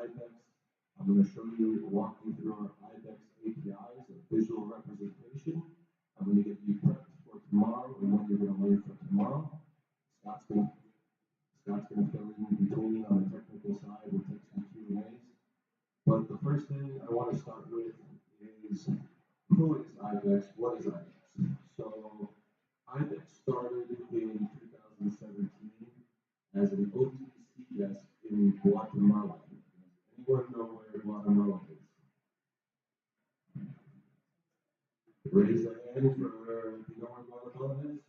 IBEX. I'm going to show you, walk you through our IBEX APIs, a visual representation. I'm going to get you prepped for tomorrow and what you're going to learn for tomorrow. Scott's going to fill in between on the technical side with some Q&As. But the first thing I want to start with is, who is IBEX? What is IBEX? So IBEX started in 2017 as an OTC desk in Guatemala. Does anyone know where Guatemala is? Raise a hand for, you know where Guatemala is?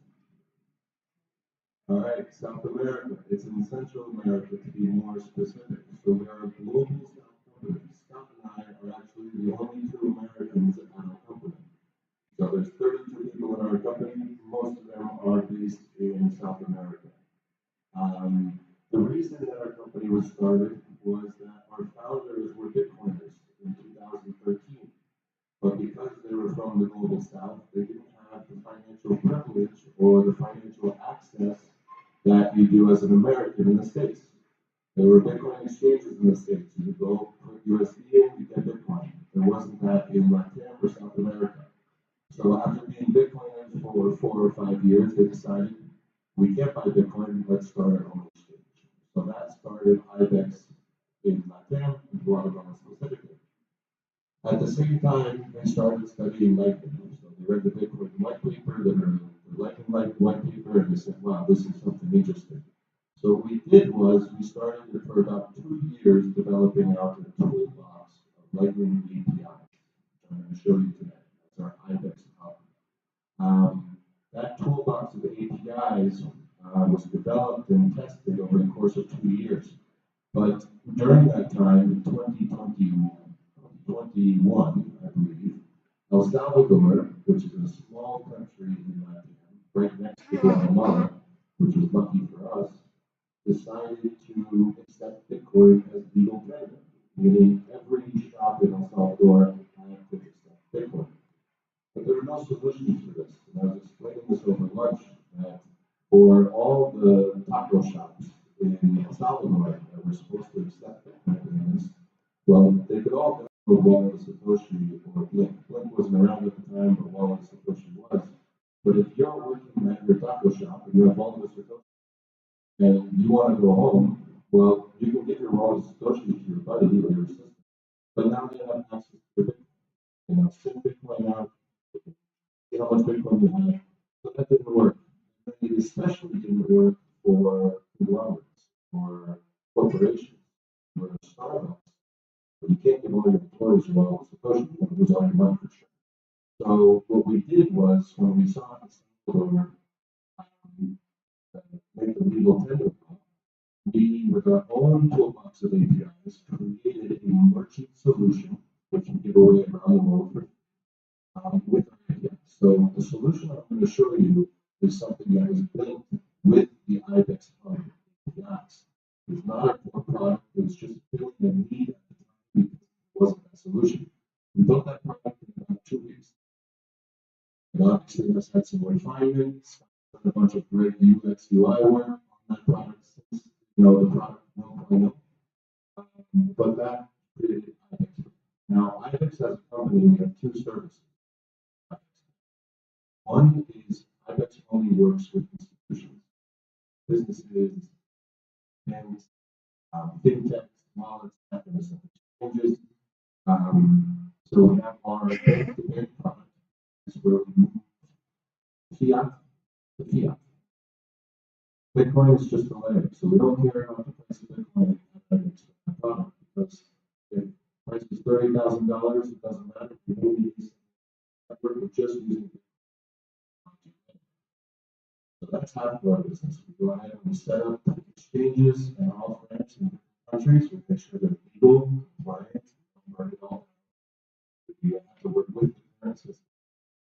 All right, South America. It's in Central America, to be more specific. So we are a global South company. Scott and I are actually the only two Americans at our company. So there's 32 people in our company. Most of them are based in South America. The reason that our company was started was that our founders were Bitcoiners in 2013. But because they were from the global South, they didn't have the financial privilege or the financial access that you do as an American in the States. There were Bitcoin exchanges in the States. You could go put USD in, you get Bitcoin. There wasn't that in Latin or South America. So after being Bitcoiners for 4 or 5 years, they decided we can't buy Bitcoin, let's start our own exchange. So that started IBEX in Latin and Guatemala specifically. At the same time, they started studying Lightning. So they read the Bitcoin white paper, they read the Lightning white paper, and they said, wow, this is something interesting. So what we did was we started for about 2 years developing out a toolbox of Lightning APIs, which I'm going to show you today. That's our IBEX hub. That toolbox of APIs was developed and tested over the course of 2 years. But during that time, in 2021, I believe, El Salvador, which is a small country in Latin, right next to Guatemala, which is lucky for us, decided to accept Bitcoin as legal tender, meaning every shop in El Salvador had to accept Bitcoin. But there were no solutions for this. And I was explaining this over lunch that for all the taco shops in El Salvador that were supposed to accept Bitcoin payments, well, they could all go to Wallet of Satoshi or Blink. Blink wasn't around at the time, but Wallet of Satoshi was. But if you're working at your taco shop and you have Wallet of Satoshi and you want to go home, well, you can give your Wallet of Satoshi to your buddy or your sister. But now they have access to Bitcoin. You know, send Bitcoin out, see how much Bitcoin you have. So that didn't work. It especially didn't work for conglomerates or corporations or Starbucks. But you can't give all your employees your Wallet of Satoshi, you're going to lose all your money for sure. So what we did was when we saw the make the legal tender, we, with our own toolbox of APIs, created a merchant solution which can give away around the world for with our APIs. So the solution I'm going to show you is something that was built with the IBEX hub APIs. It's not a core product, it was just filling a need at the time because it wasn't that solution. We built that product in about 2 weeks. And obviously, has had some refinements, a bunch of great UX UI work on that product since the product 1.0. But that created IBEX. Now, IBEX as a company, we have 2 services. One is IBEX only works with institutions, businesses, banks, fintechs, wallets, that kind of stuff, exchanges. So we have our bank-to-bank product, is where we move fiat to fiat. Bitcoin is just a layer, so we don't care about the price of Bitcoin as a product because if the price is $30,000, it doesn't matter. We don't need these. We're just using Bitcoin. So that's half of our business. We go ahead and we set up exchanges and off ramps in countries. We make sure they're legal, compliant, burn it all. We have to work with the current system.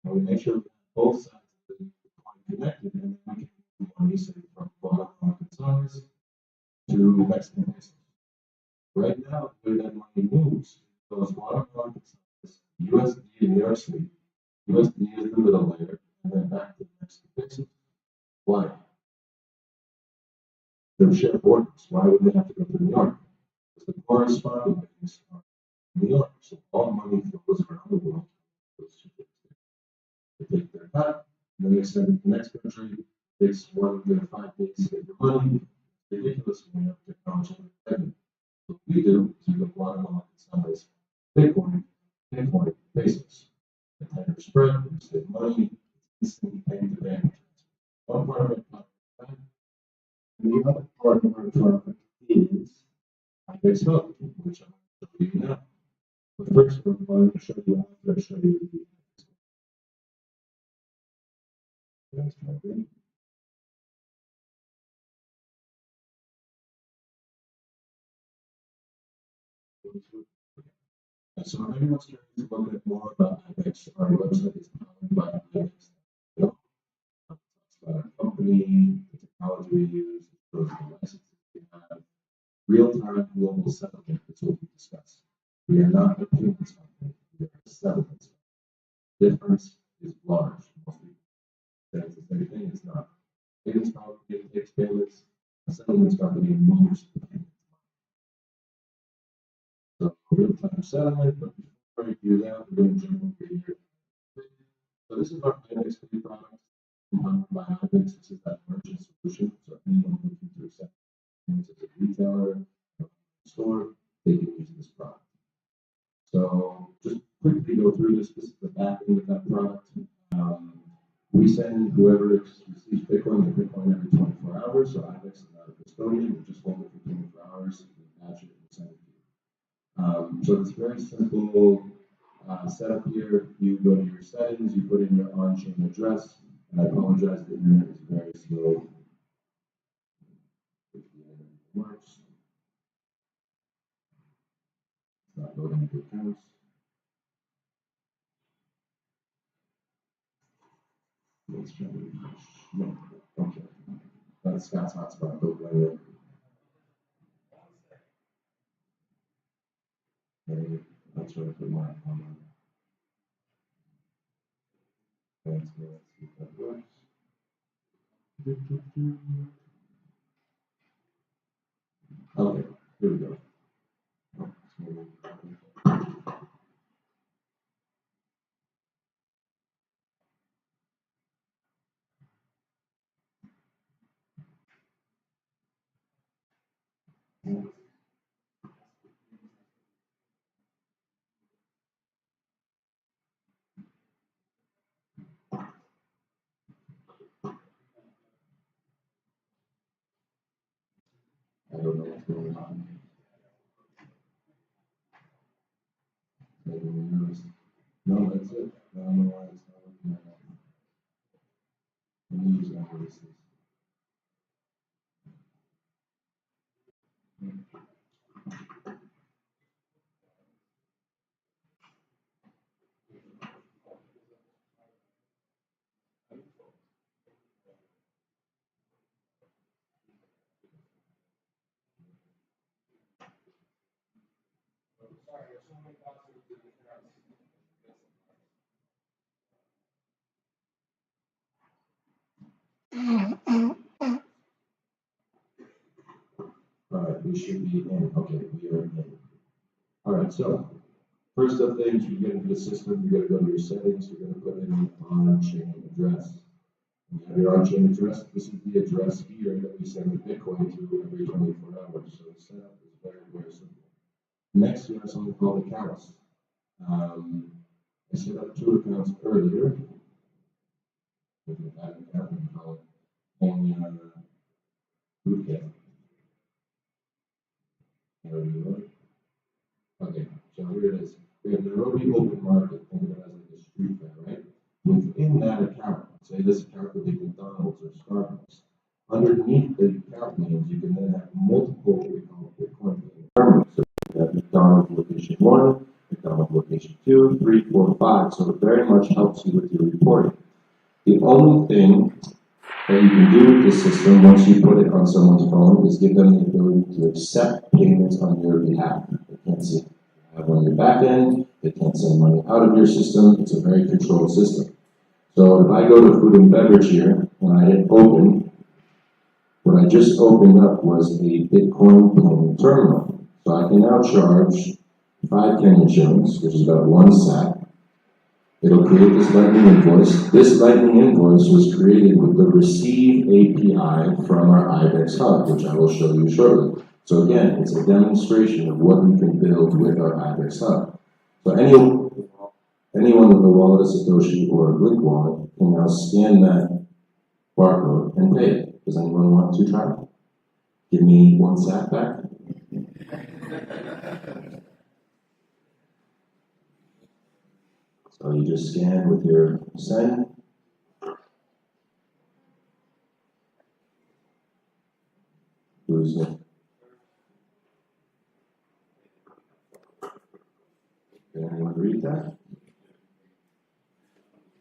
And we make sure that both sides of the coin connected, and then we can move money, say, from Guatemala Gonzalez to Mexican pesos. Right now, the way that money moves goes Guatemala Gonzalez, USD to New York City. USD is the middle layer, and then back to Mexican pesos. Why? They're shared borders. Why would they have to go to New York? The corresponding banks are in New York, so all money flows around the world. They take their cut, and then they send it to the next country. It takes 1 to 5 days to get your money. It's ridiculous when you have technology like that. What we do is we go Guatemala and sell Bitcoin, basis. The tighter spread, we save money, instant bank to bank. One part of it, and the other part of our product is IBEX Hub, which I'm going to show you now. But first, I'm going to show you after I show you the IBEX Hub. So if anyone's curious a little bit more about IBEX, our website is powered by IBEX. Talks about our company, the technology we use, shows the licenses we have, real-time global settlement is what we discuss. We are not a payments company, we are a settlements company. The difference is large. Most people say it's the same thing, it's not. Payments company takes payments, a settlements company moves the payments. So real-time settlement, but before we do that, we're going to jump over here. So this is our IBEX Pay product, powered by IBEX. This is that merchant solution. So anyone looking to accept payments as a retailer, store, they can use this product. So just quickly go through this. This is the back end of that product. We send whoever receives Bitcoin the Bitcoin every 24 hours. So IBEX is not a custodian. We just hold it for 24 hours. We match it and send it to you. So it's very simple setup here. You go to your settings, you put in your on-chain address, and I apologize, the internet is very slow. If the internet works, it's not loading the accounts. Let's try to refresh. No, okay. That's Scott's hotspot. Go right in. Okay, that's right. Put my on. Let's see if that works. Okay, here we go. I don't know what's going on. No, that's it. I don't know why it's not working right now. Let me use invoices. All right, we should be in. Okay, we are in. All right, so first of things, you get into the system, you got to go to your settings, you're going to put in an on-chain address. You have your on-chain address. This is the address here that we send the Bitcoin to every 24 hours. So the setup is very, very simple. Next, you have something called accounts. I set up 2 accounts earlier. We can add an account and call it only on bootcamp. There we go. Okay, so here it is. We have Nairobi Open Market. Think of it as like a street fair, right? Within that account, say this account would be McDonald's or Starbucks. Underneath the account names, you can then have multiple what we call Bitcoin payments. So you have McDonald's location 1, McDonald's location 2, 3, 4, 5. So it very much helps you with your reporting. The only thing that you can do with this system once you put it on someone's phone is give them the ability to accept payments on your behalf. They can't see it. You have on your back end, they can't send money out of your system. It's a very controlled system. So if I go to food and beverage here, when I hit open, what I just opened up was a Bitcoin payment terminal. So I can now charge 5 Kenyan shillings, which is about 1 sat. It'll create this Lightning invoice. This Lightning invoice was created with the Receive API from our IBEX Hub, which I will show you shortly. So again, it's a demonstration of what we can build with our IBEX Hub. So anyone with a wallet, a Satoshi, or a Blink wallet can now scan that barcode and pay it. Does anyone want to try? Give me 1 sat back. So you just scan with your send. Who's it? Can anyone read that?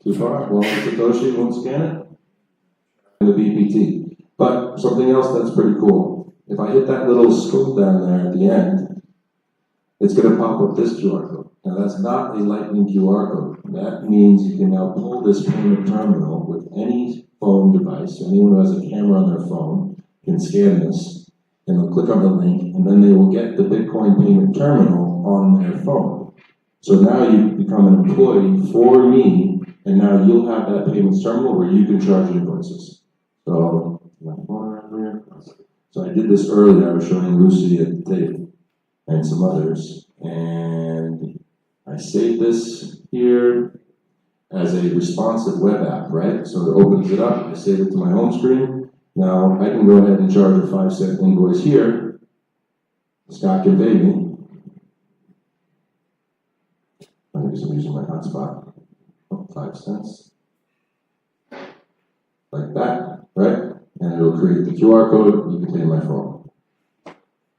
Too far? Well, Satoshi won't scan it. And the BPT. But something else that's pretty cool. If I hit that little scroll down there at the end, it's going to pop up this QR code. Now that's not a Lightning QR code. That means you can now pull this payment terminal with any phone device. So anyone who has a camera on their phone can scan this, and they'll click on the link, and then they will get the Bitcoin payment terminal on their phone. So now you become an employee for me, and now you'll have that payments terminal where you can charge invoices. So, my phone around here. So I did this earlier. I was showing Lucy at the table and some others, and I saved this here as a responsive web app, right? So it opens it up, I save it to my home screen. Now I can go ahead and charge a 5 cent invoice here. Scott can pay me. I guess I'm using my hotspot. 5 cents. Like that, right? And it'll create the QR code, you can pay my phone.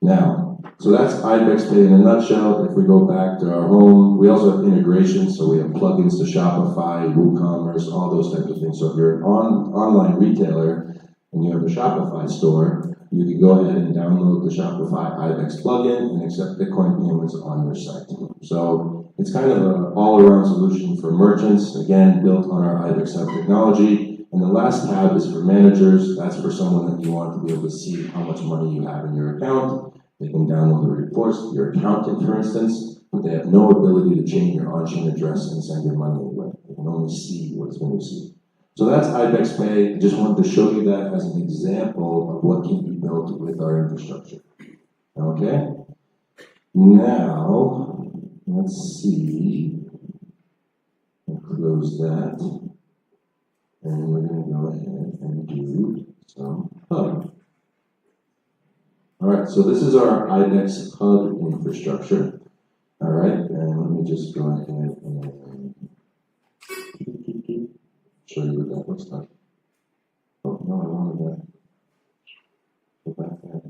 Now, so that's IBEX Pay in a nutshell. If we go back to our home, we also have integrations, so we have plugins to Shopify, WooCommerce, all those types of things. So if you're an online retailer and you have a Shopify store, you can go ahead and download the Shopify IBEX plugin and accept Bitcoin payments on your site. So it's kind of an all-around solution for merchants, again, built on our IBEX Hub technology. And the last tab is for managers. That's for someone that you want to be able to see how much money you have in your account. They can download the reports, your accountant, for instance, but they have no ability to change your on-chain address and send your money away. They can only see what's been received. So that's IBEX Pay. I just wanted to show you that as an example of what can be built with our infrastructure. Okay? Now, let's see. I'll close that. And we're going to go ahead and do some hub. All right, so this is our IBEX Hub infrastructure. All right, and let me just go ahead and show you what that looks like. Oh, no, I wanted that. Go back there.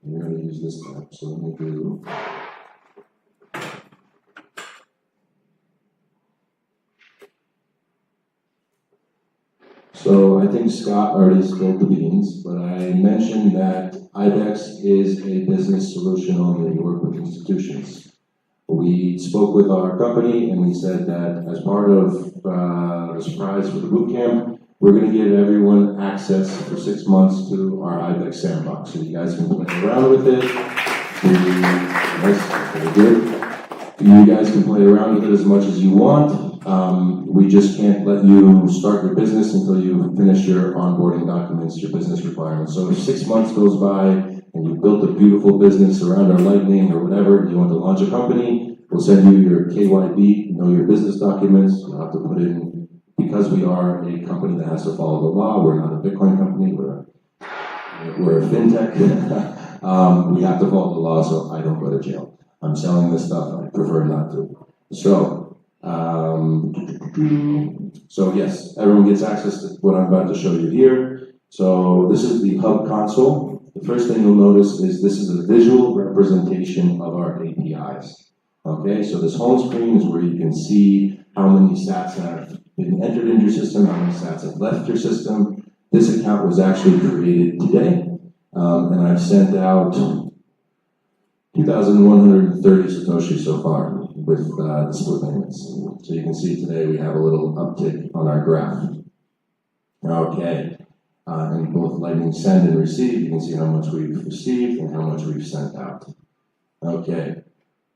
We're going to use this tab, so let me do. So I think Scott already spilled the beans, but I mentioned that IBEX is a business solution only. We work with institutions. We spoke with our company and we said that as part of the surprise for the bootcamp, we're going to give everyone access for 6 months to our IBEX sandbox. So you guys can play around with it. Nice, very good. You guys can play around with it as much as you want. We just can't let you start your business until you finish your onboarding documents, your business requirements. So if 6 months goes by and you've built a beautiful business around our Lightning or whatever, and you want to launch a company, we'll send you your KYB, know your business documents. You'll have to put in, because we are a company that has to follow the law, we're not a Bitcoin company, we're a fintech. We have to follow the law so I don't go to jail. I'm selling this stuff, I prefer not to. So yes, everyone gets access to what I'm about to show you here. So this is the Hub console. The first thing you'll notice is this is a visual representation of our APIs. Okay, so this home screen is where you can see how many sats have been entered into your system, how many sats have left your system. This account was actually created today, and I've sent out 2,130 Satoshi so far with the split payments. So you can see today we have a little uptick on our graph. Okay, and both Lightning send and receive, you can see how much we've received and how much we've sent out. Okay,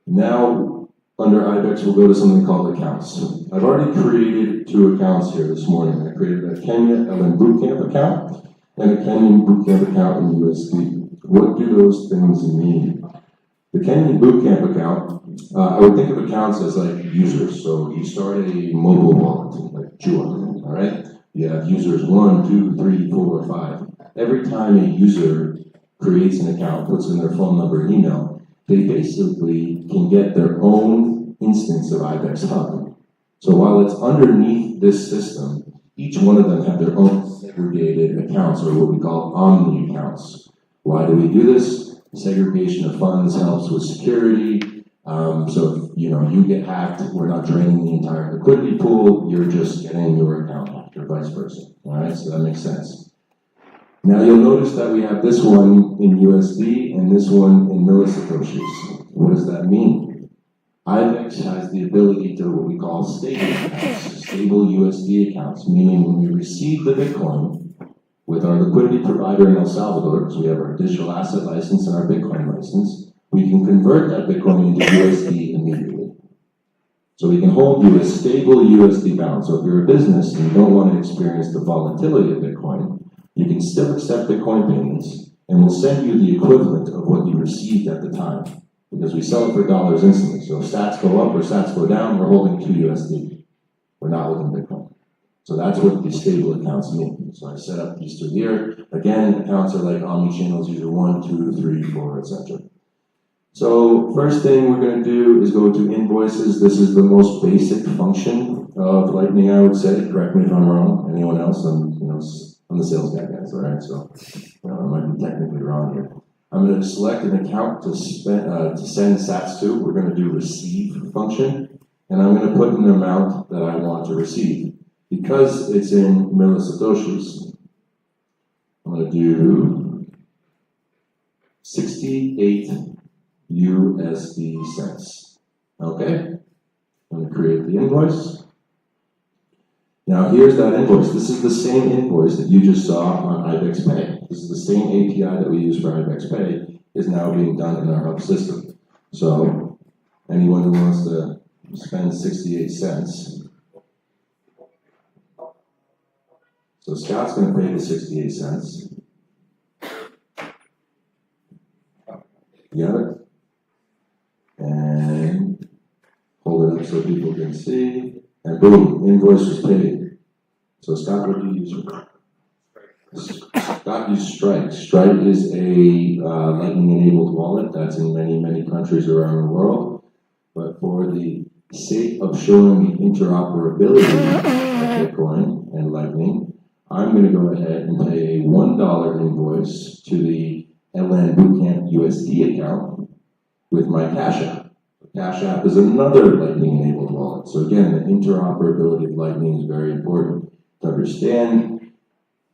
now under IBEX we'll go to something called accounts. I've already created 2 accounts here this morning. I created a Kenya LN Bootcamp account and a Kenyan Bootcamp account in USD. What do those things mean? The Kenyan Bootcamp account, I would think of accounts as like users. So you start a mobile wallet, like Jua, all right? You have users 1, 2, 3, 4, 5. Every time a user creates an account, puts in their phone number and email, they basically can get their own instance of IBEX Hub. So while it's underneath this system, each one of them have their own segregated accounts, or what we call omni accounts. Why do we do this? Segregation of funds helps with security. So if you get hacked, we're not draining the entire liquidity pool, you're just getting your account hacked, or vice versa. All right, so that makes sense. Now you'll notice that we have this one in USD and this one in millisatoshis. What does that mean? IBEX has the ability to what we call stable accounts, stable USD accounts, meaning when we receive the Bitcoin with our liquidity provider in El Salvador, because we have our digital asset license and our Bitcoin license, we can convert that Bitcoin into USD immediately. So we can hold you a stable USD balance. So if you're a business and you don't want to experience the volatility of Bitcoin, you can still accept Bitcoin payments, and we'll send you the equivalent of what you received at the time, because we sell it for dollars instantly. So if sats go up or sats go down, we're holding 2 USD. We're not holding Bitcoin. So that's what the stable accounts mean. So I set up these 2 here. Again, accounts are like omni-channels, user 1, 2, 3, 4, etc. So first thing we're going to do is go to invoices. This is the most basic function of Lightning, I would say. Correct me if I'm wrong. Anyone else? I'm the sales guy, guys, all right? So I might be technically wrong here. I'm going to select an account to send sats to. We're going to do receive function, and I'm going to put an amount that I want to receive. Because it's in millisatoshis, I'm going to do 68 USD cents. Okay? I'm going to create the invoice. Now here's that invoice. This is the same invoice that you just saw on IBEX Pay. This is the same API that we use for IBEX Pay is now being done in our hub system. So anyone who wants to spend 68 cents, so Scott's going to pay the 68 cents. You got it? And hold it up so people can see. And boom, invoice was paid. So Scott, what do you use? Scott used Strike. Strike is a Lightning-enabled wallet that's in many, many countries around the world. But for the sake of showing the interoperability of Bitcoin and Lightning, I'm going to go ahead and pay a $1 invoice to the LN Bootcamp USD account with my Cash App. Cash App is another Lightning-enabled wallet. So again, the interoperability of Lightning is very important to understand.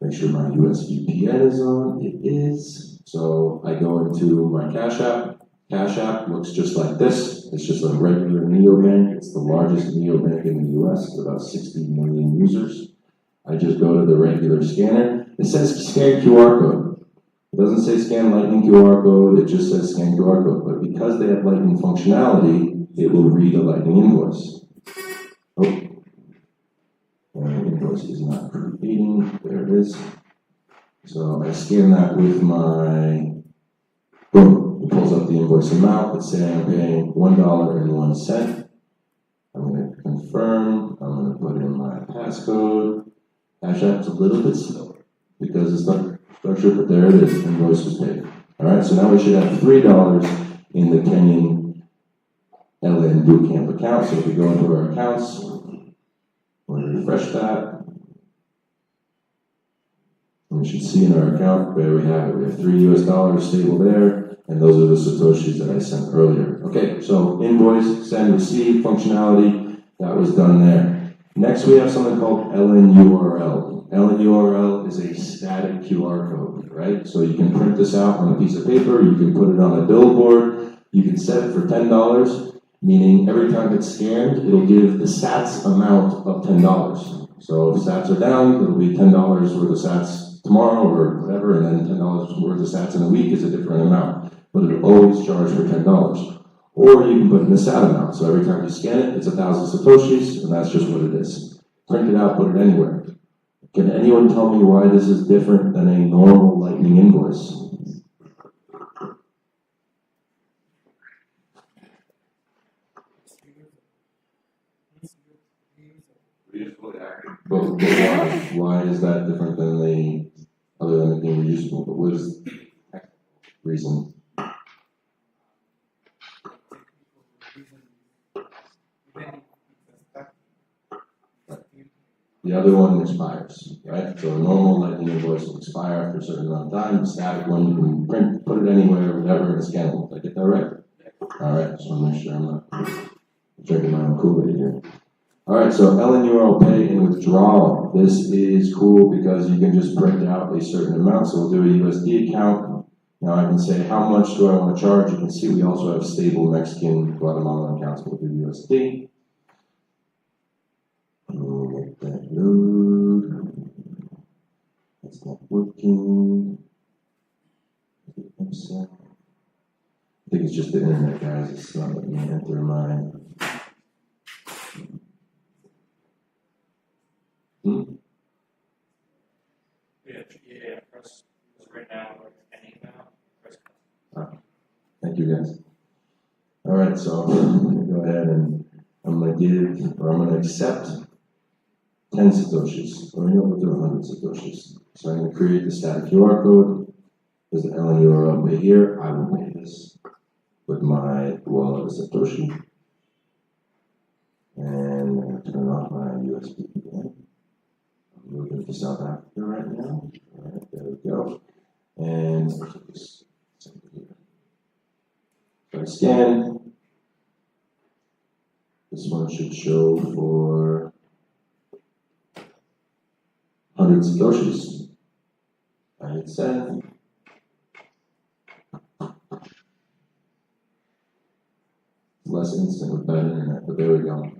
Make sure my US VPN is on. It is. So I go into my Cash App. Cash App looks just like this. It's just a regular neobank. It's the largest neobank in the US with about 60 million users. I just go to the regular scanner. It says scan QR code. It doesn't say scan Lightning QR code, it just says scan QR code. But because they have Lightning functionality, it will read a Lightning invoice. Oh, and the invoice is not creating. There it is. So I scan that with my, boom, it pulls up the invoice amount. Let's say I'm paying $1.01. I'm going to confirm. I'm going to put in my passcode. Cash App's a little bit slow because it's not structured, but there it is. Invoice was paid. All right, so now we should have $3 in the Kenyan LN Bootcamp account. So if we go into our accounts, we'll refresh that. And we should see in our account, there we have it. We have $3 stable there, and those are the Satoshis that I sent earlier. Okay, so invoice, send, receive functionality, that was done there. Next, we have something called LNURL. LNURL is a static QR code, right? So you can print this out on a piece of paper, you can put it on a billboard, you can set it for $10, meaning every time it's scanned, it'll give the sats amount of $10. So if sats are down, it'll be $10 worth of sats tomorrow or whatever, and then $10 worth of sats in a week is a different amount. But it'll always charge for $10. Or you can put in a sat amount. So every time you scan it, it's 1,000 satoshis, and that's just what it is. Print it out, put it anywhere. Can anyone tell me why this is different than a normal Lightning invoice? But why? Why is that different than the, other than it being reusable? But what is the reason? The other one expires, right? So a normal Lightning invoice will expire after a certain amount of time. The static one, you can print, put it anywhere, whatever, and it's scannable. Did I get that right? All right, just want to make sure I'm not drinking my own Kool-Aid here. All right, so LNURL pay and withdrawal. This is cool because you can just print out a certain amount. So we'll do a USD account. Now I can say, how much do I want to charge? You can see we also have stable Mexican, Guatemalan accounts. We'll do USD. Let that load. That's not working. I think it's just the internet, guys. It's not letting me enter my. Yeah, press right now or any now. Thank you, guys. All right, so I'm going to go ahead and I'm going to give, or I'm going to accept 10 satoshis, or we'll do 100 satoshis. So I'm going to create the static QR code. There's an LNURL pay here. I will pay this with my wallet of Satoshi. And I'm going to turn off my USB again. I'm moving to South Africa right now. All right, there we go. And so I scan. This one should show for 100 satoshis. I hit send. Less instant with bad internet, but there we go.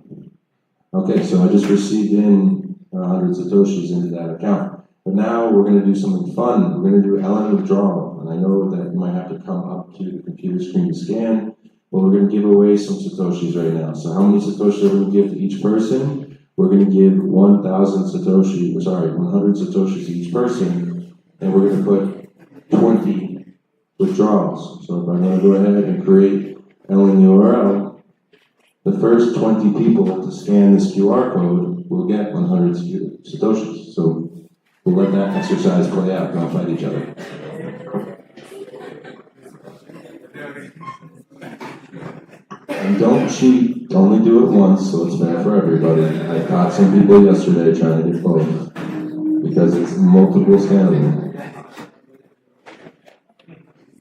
Okay, so I just received in 100 satoshis into that account. But now we're going to do something fun. We're going to do LN withdrawal. And I know that you might have to come up to the computer screen to scan, but we're going to give away some satoshis right now. So how many satoshis are we going to give to each person? We're going to give 1,000 satoshis, sorry, 100 satoshis to each person, and we're going to put 20 withdrawals. So if I'm going to go ahead and create LNURL, the first 20 people to scan this QR code will get 100 satoshis. So we'll let that exercise play out. Don't fight each other. And don't cheat. Only do it once, so it's fair for everybody. I caught some people yesterday trying to get both because it's multiple scanning.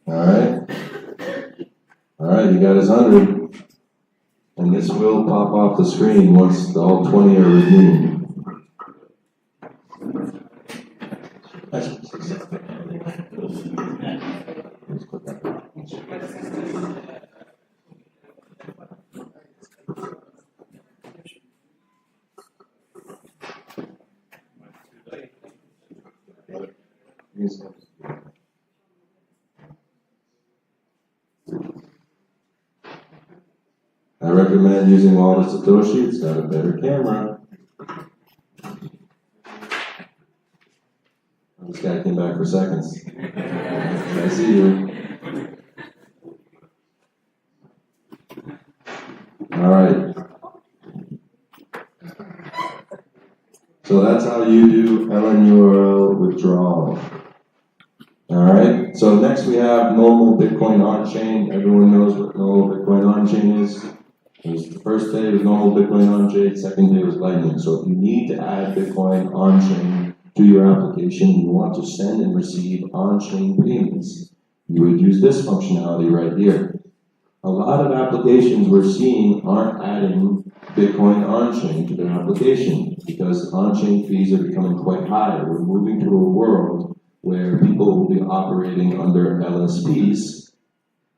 All right, you got his 100. And this will pop off the screen once all 20 are redeemed. I recommend using Wallet Satoshi. It's got a better camera. This guy came back for seconds. I see you. All right. So that's how you do LNURL withdrawal. All right. So next we have normal Bitcoin on-chain. Everyone knows what normal Bitcoin on-chain is. The first day was normal Bitcoin on-chain. Second day was Lightning. So if you need to add Bitcoin on-chain to your application, you want to send and receive on-chain payments, you would use this functionality right here. A lot of applications we're seeing aren't adding Bitcoin on-chain to their application because on-chain fees are becoming quite high. We're moving to a world where people will be operating under LSPs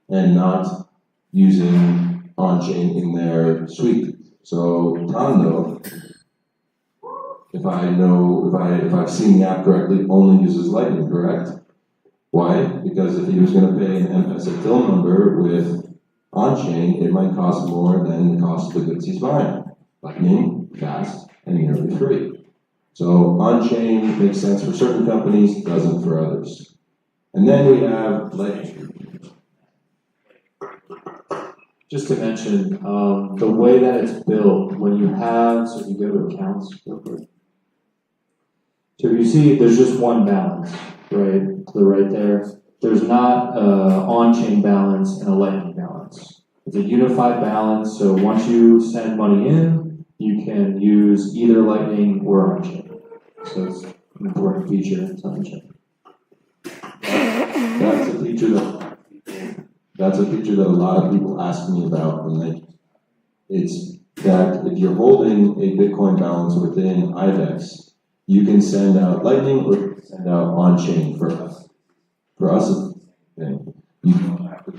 and not using on-chain in their suite. So Tondo if I've seen the app correctly, only uses Lightning, correct? Why? Because if he was going to pay an M-Pesa till number with on-chain, it might cost more than the cost of the goods he's buying. Lightning, fast, and nearly free. So on-chain makes sense for certain companies, doesn't for others. And then we have Lightning. Just to mention, the way that it's built, when you have, so if you go to accounts real quick. So you see there's just one balance, right? To the right there. There's not on-chain balance and a Lightning balance. It's a unified balance, so once you send money in, you can use either Lightning or on-chain. So it's an important feature to mention. That's a feature that a lot of people ask me about, and it's that if you're holding a Bitcoin balance within IBEX, you can send out Lightning or send out on-chain for us. For us, it's the same thing. You don't have to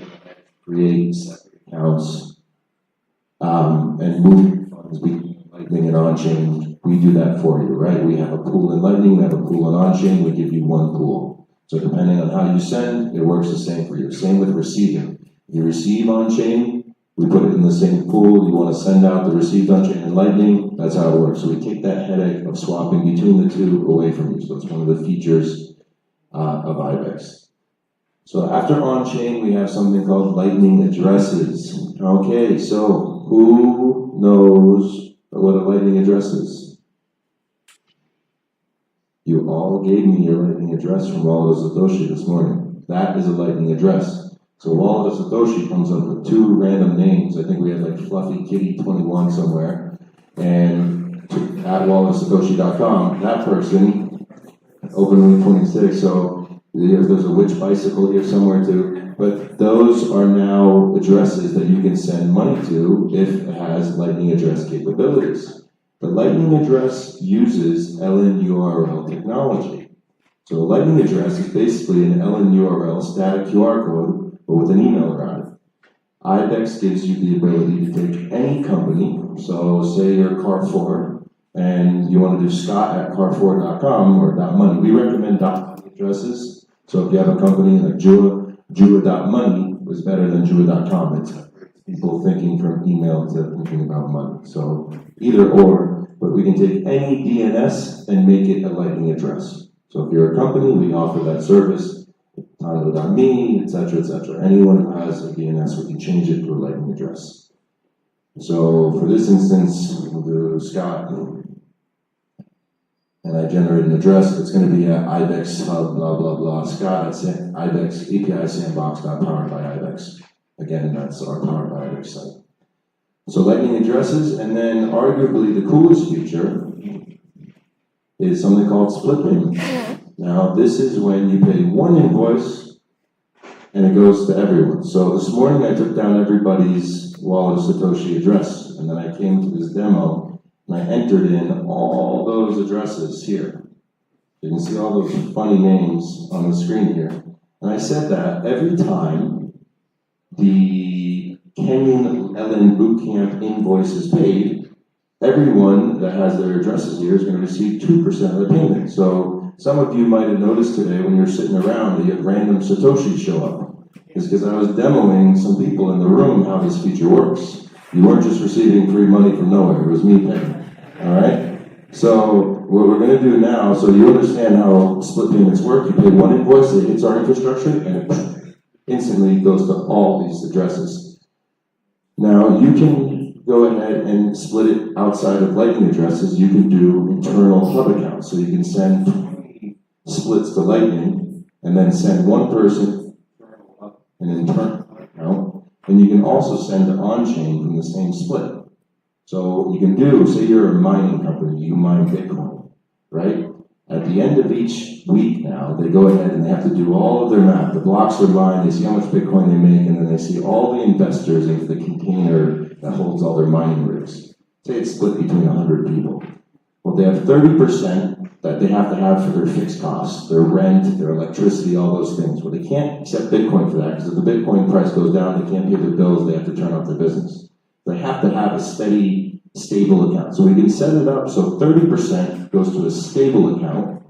create separate accounts and move funds between Lightning and on-chain. We do that for you, right? We have a pool in Lightning, we have a pool in on-chain, we give you one pool. So depending on how you send, it works the same for you. Same with receiving. If you receive on-chain, we put it in the same pool. You want to send out the received on-chain in Lightning, that's how it works. So we take that headache of swapping between the two away from you. So it's one of the features of IBEX. So after on-chain, we have something called Lightning addresses. Okay, so who knows what a Lightning address is? You all gave me your Lightning address from Wallet of Satoshi this morning. That is a Lightning address. So Wallet of Satoshi comes up with two random names. I think we have like Fluffy Kitty 21 somewhere. And at walletofsatoshi.com, that person, OpenWeek 26, so there's a witch bicycle here somewhere too. But those are now addresses that you can send money to if it has Lightning address capabilities. The Lightning address uses LNURL technology. So a Lightning address is basically an LNURL static QR code, but with an email around it. IBEX gives you the ability to take any company, so say you're Carrefour, and you want to do scott@carrefour.com or .money. We recommend .money addresses, so if you have a company like Jua.money is better than Jua.com. It's people thinking from email to thinking about money. So either or, but we can take any DNS and make it a Lightning address. So if you're a company, we offer that service, Tyler.me, etc., etc. Anyone who has a DNS, we can change it to a Lightning address. So for this instance, we'll do Scott, and I generate an address that's going to be at IBEX hub, blah, blah, blah, Scott at IBEX API sandbox.powered by IBEX. Again, that's our Powered by IBEX site. So Lightning addresses, and then arguably the coolest feature is something called split payment. Now, this is when you pay one invoice and it goes to everyone. So this morning I took down everybody's Wallet of Satoshi address, and then I came to this demo and I entered in all those addresses here. You can see all those funny names on the screen here. And I said that every time the Kenyan LN Bootcamp invoice is paid, everyone that has their addresses here is going to receive 2% of the payment. So some of you might have noticed today when you're sitting around that you have random Satoshis show up. It's because I was demoing some people in the room how this feature works. You weren't just receiving free money from nowhere, it was me paying. Alright? So what we're going to do now, so you understand how split payments work, you pay one invoice, it hits our infrastructure, and it instantly goes to all these addresses. Now you can go ahead and split it outside of Lightning addresses. You can do internal hub accounts. So you can send 20 splits to Lightning and then send one person an internal account. And you can also send on-chain from the same split. So you can do, say you're a mining company, you mine Bitcoin, right? At the end of each week now, they go ahead and they have to do all of their math. The blocks are mined, they see how much Bitcoin they make, and then they see all the investors into the container that holds all their mining rigs. Say it's split between 100 people. Well, they have 30% that they have to have for their fixed costs, their rent, their electricity, all those things. Well, they can't accept Bitcoin for that, because if the Bitcoin price goes down, they can't pay their bills, they have to turn off their business. They have to have a steady, stable account. So we can set it up so 30% goes to a stable account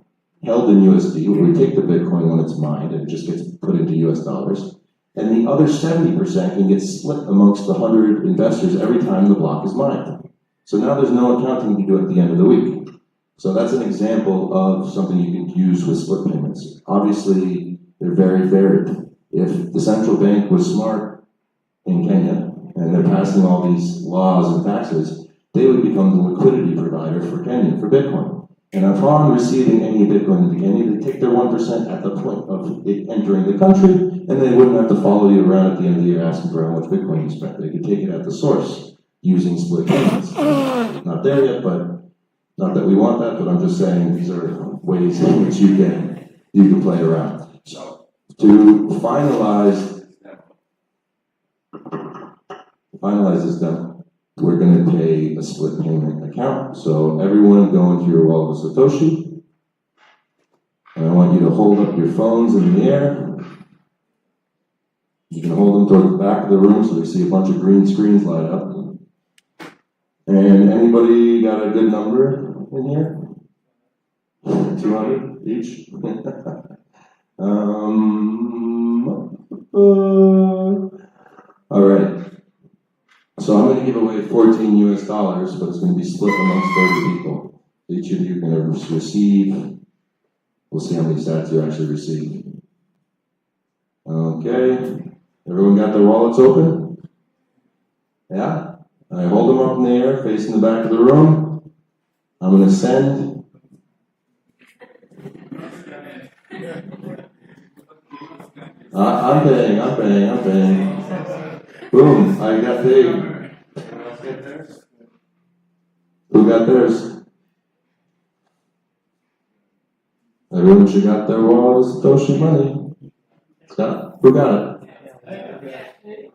held in USD, where we take the Bitcoin when it's mined and it just gets put into US dollars. And the other 70% can get split amongst the 100 investors every time the block is mined. So now there's no accounting to do at the end of the week. So that's an example of something you can use with split payments. Obviously, they're very varied. If the central bank was smart in Kenya, and they're passing all these laws and taxes, they would become the liquidity provider for Kenya, for Bitcoin. And upon receiving any Bitcoin into Kenya, they take their 1% at the point of it entering the country, and they wouldn't have to follow you around at the end of the year asking for how much Bitcoin you spent. They could take it at the source using split payments. Not there yet, but not that we want that, but I'm just saying these are ways in which you can play around. So to finalize this demo, we're going to pay a split payment account. So everyone go into your wallet of Satoshi. And I want you to hold up your phones in the air. You can hold them toward the back of the room so we see a bunch of green screens light up. And anybody got a good number in here? 200 each? All right. So I'm going to give away 14 US dollars, but it's going to be split amongst 30 people. Each of you are going to receive, we'll see how many sats you actually receive. Okay. Everyone got their wallets open? Yeah? I hold them up in the air, facing the back of the room. I'm going to send. I'm paying. Boom, I got paid. Who got theirs? Everyone should got their wallet of Satoshi money. Scott, who got it?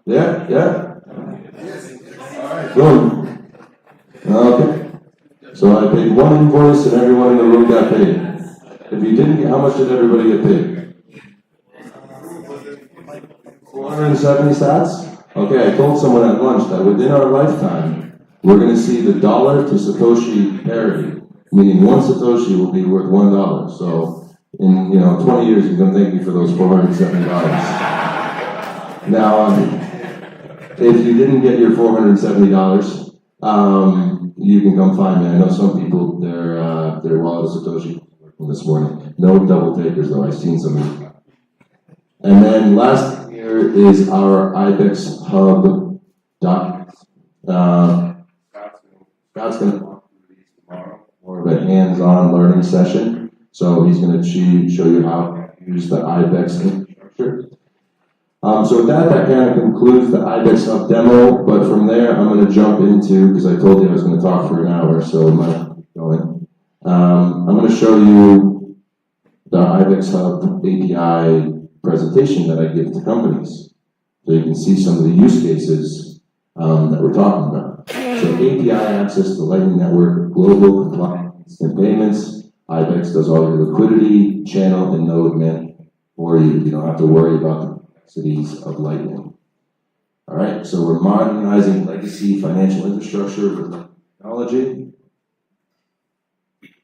Yeah. Boom. Okay. So I paid one invoice and everyone in the room got paid. If you didn't get, how much did everybody get paid? 470 sats? Okay, I told someone at lunch that within our lifetime, we're going to see the dollar to Satoshi parity, meaning one Satoshi will be worth $1. So in 20 years, you're going to thank me for those $470. Now, if you didn't get your $470, you can come find me. I know some people, their wallet is Satoshi this morning. No double takers though. I've seen some. And then last here is our IBEX Hub documents. Scott's going to walk through these tomorrow, more of a hands-on learning session. So he's going to show you how to use the IBEX infrastructure. So with that kind of concludes the IBEX Hub demo, but from there I'm going to jump into, because I told you I was going to talk for an hour, so I'm going to keep going. I'm going to show you the IBEX Hub API presentation that I give to companies, so you can see some of the use cases that we're talking about. So API access to Lightning Network, global compliance and payments. IBEX does all your liquidity, channel, and node management for you. You don't have to worry about the complexities of Lightning. All right, so we're modernizing legacy financial infrastructure with technology.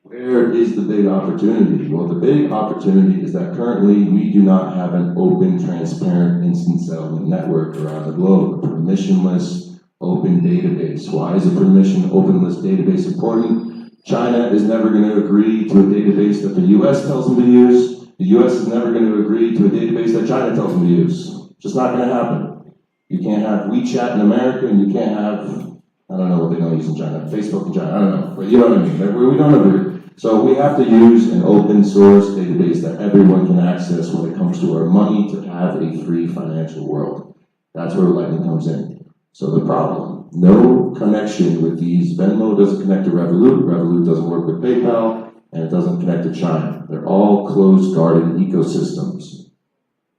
Where is the big opportunity? Well, the big opportunity is that currently we do not have an open, transparent instant settlement network around the globe, a permissionless open database. Why is a permission openless database important? China is never going to agree to a database that the US tells them to use. The US is never going to agree to a database that China tells them to use. Just not going to happen. You can't have WeChat in America, and you can't have, I don't know what they don't use in China, Facebook in China, I don't know, but you know what I mean. We don't agree. So we have to use an open source database that everyone can access when it comes to our money to have a free financial world. That's where Lightning comes in. So the problem, no connection with these. Venmo doesn't connect to Revolut, Revolut doesn't work with PayPal, and it doesn't connect to China. They're all closed garden ecosystems.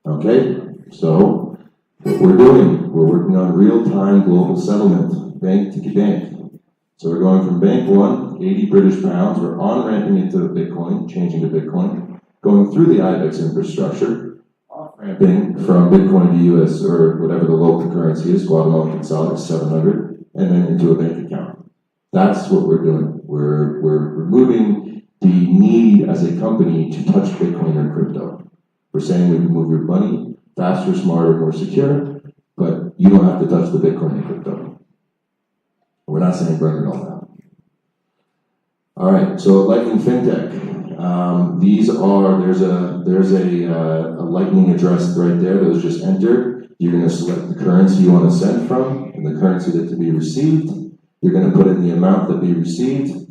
Okay, so what we're doing, we're working on real-time global settlement, bank to bank. So we're going from bank one, 80 British pounds, we're on-ramping into Bitcoin, changing to Bitcoin, going through the IBEX infrastructure, off-ramping from Bitcoin to US or whatever the local currency is, Guatemalan Quetzal is 700, and then into a bank account. That's what we're doing. We're removing the need as a company to touch Bitcoin or crypto. We're saying we can move your money faster, smarter, more secure, but you don't have to touch the Bitcoin and crypto. We're not saying burn it all down. All right, so Lightning FinTech. There's a Lightning address right there that was just entered. You're going to select the currency you want to send from and the currency that to be received. You're going to put in the amount that be received.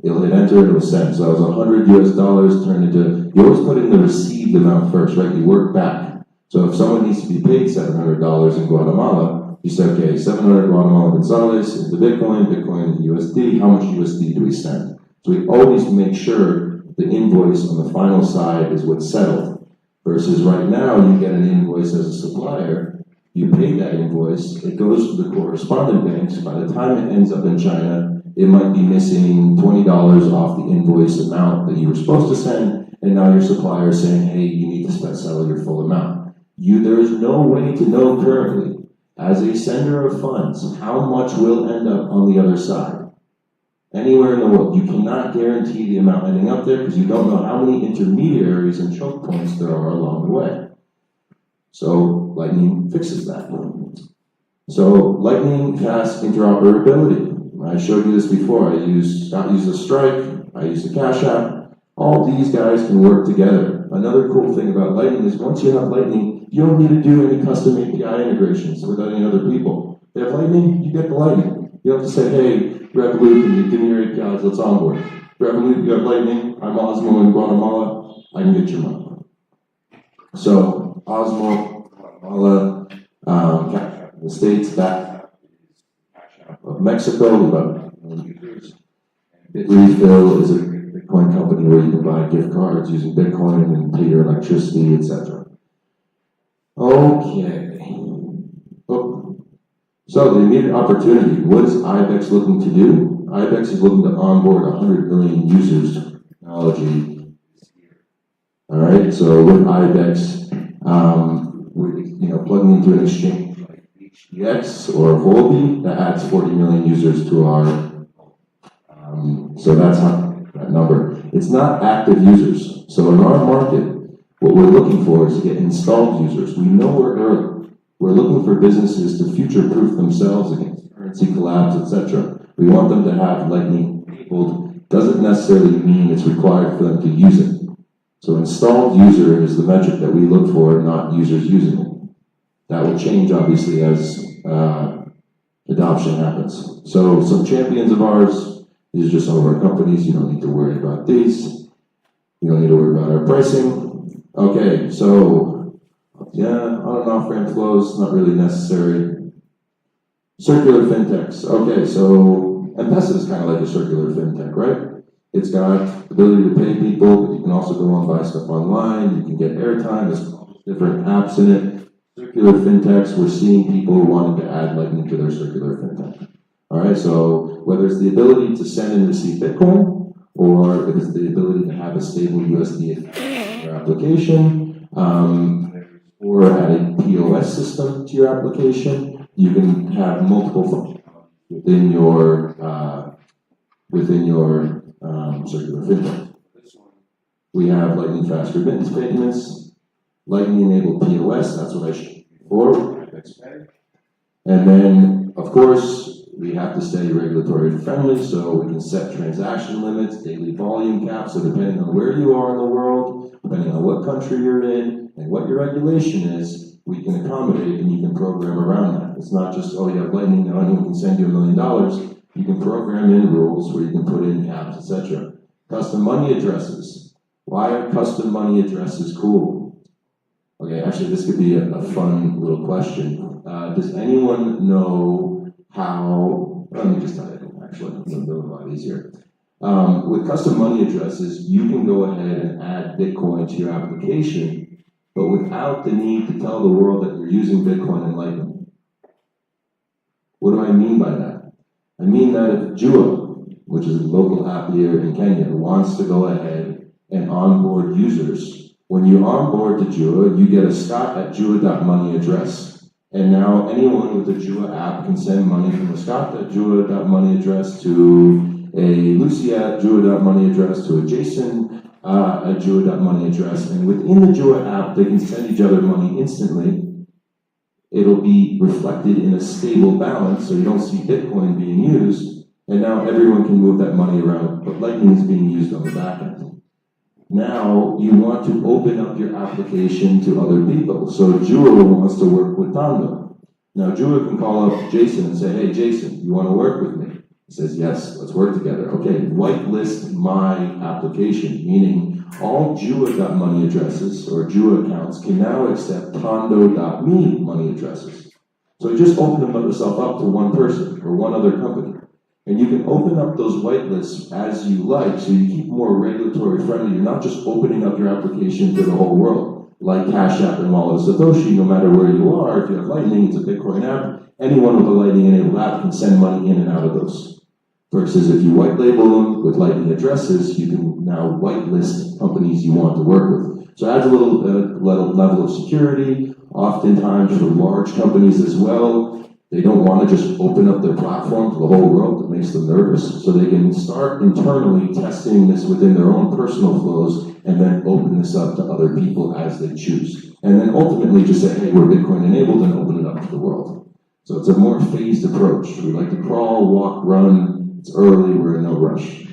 It'll hit enter, it'll send. So that was $100 turned into, you always put in the received amount first, right? You work back. So if someone needs to be paid $700 in Guatemala, you say, okay, 700 Guatemala Gonzalez into Bitcoin, Bitcoin into USD, how much USD do we send? So we always make sure the invoice on the final side is what's settled. Versus right now, you get an invoice as a supplier, you pay that invoice, it goes to the correspondent banks, by the time it ends up in China, it might be missing $20 off the invoice amount that you were supposed to send, and now your supplier is saying, hey, you need to settle your full amount. There is no way to know currently, as a sender of funds, how much will end up on the other side. Anywhere in the world, you cannot guarantee the amount ending up there because you don't know how many intermediaries and choke points there are along the way. So Lightning fixes that. So Lightning Fast Interoperability. I showed you this before. I use the Strike, I use the Cash App. All these guys can work together. Another cool thing about Lightning is once you have Lightning, you don't need to do any custom API integrations with any other people. If you have Lightning, you get the Lightning. You don't have to say, hey, Revolut, can you give me your APIs, let's onboard. Revolut, you have Lightning, I'm Osmo in Guatemala, I can get your money. So, Osmo, Guatemala, Cash App in the States, that of Mexico, about users. Bitrefill is a Bitcoin company where you can buy gift cards using Bitcoin and pay your electricity, etc. Okay. Oh. So the immediate opportunity, what is IBEX looking to do? IBEX is looking to onboard 100 million users to technology this year. All right, so with IBEX, we're plugging into an exchange like HDX or Volby that adds 40 million users to our. So that's how that number. It's not active users. So in our market, what we're looking for is to get installed users. We know we're early. We're looking for businesses to future-proof themselves against currency collapse, etc. We want them to have Lightning enabled. Doesn't necessarily mean it's required for them to use it. So installed user is the metric that we look for, not users using it. That will change, obviously, as adoption happens. So some champions of ours, these are just some of our companies. You don't need to worry about these. You don't need to worry about our pricing. Okay, so yeah, on and off ramp flows, not really necessary. Circular fintechs. Okay, so M-Pesa is kind of like a circular fintech, right? It's got the ability to pay people, but you can also go and buy stuff online. You can get airtime. There's different apps in it. Circular fintechs, we're seeing people wanting to add Lightning to their circular fintech. All right, so whether it's the ability to send and receive Bitcoin, or if it's the ability to have a stable USD in your application, or add a POS system to your application, you can have multiple functions within your circular fintech. We have Lightning Fast Remittance Payments, Lightning Enabled POS, that's what I showed you before, and then, of course, we have to stay regulatory friendly, so we can set transaction limits, daily volume caps, so depending on where you are in the world, depending on what country you're in, and what your regulation is, we can accommodate and you can program around that. It's not just, oh, you have Lightning, now anyone can send you $1 million. You can program in rules where you can put in caps, etc. Custom money addresses. Why are custom money addresses cool? Okay, actually, this could be a fun little question. Does anyone know how, let me just tell you, actually, it's a lot easier. With custom money addresses, you can go ahead and add Bitcoin to your application, but without the need to tell the world that you're using Bitcoin and Lightning. What do I mean by that? I mean that if Jua, which is a local app here in Kenya, wants to go ahead and onboard users, when you onboard to Jua, you get a Scott@Jua.money address. And now anyone with a Jua app can send money from a Scott.Jua.money address to a Lucy.Jua.money address to a Jason a Jua.money address. And within the Jua app, they can send each other money instantly. It'll be reflected in a stable balance, so you don't see Bitcoin being used. And now everyone can move that money around, but Lightning is being used on the back end. Now you want to open up your application to other people. So Jua wants to work with Tondo. Now Jua can call up Jason and say, hey Jason, you want to work with me? He says, yes, let's work together. Okay, whitelist my application, meaning all Jua.money addresses or Jua accounts can now accept Tondo.me money addresses. So you just open yourself up to one person or one other company. And you can open up those whitelists as you like, so you keep more regulatory friendly. You're not just opening up your application to the whole world, like Cash App and Wallet of Satoshi, no matter where you are. If you have Lightning, it's a Bitcoin app. Anyone with a Lightning-enabled app can send money in and out of those. Versus if you white label them with Lightning addresses, you can now whitelist companies you want to work with. So it adds a little level of security. Oftentimes for large companies as well, they don't want to just open up their platform to the whole world. It makes them nervous. So they can start internally testing this within their own personal flows and then open this up to other people as they choose. And then ultimately just say, hey, we're Bitcoin enabled, and open it up to the world. So it's a more phased approach. We like to crawl, walk, run. It's early, we're in no rush.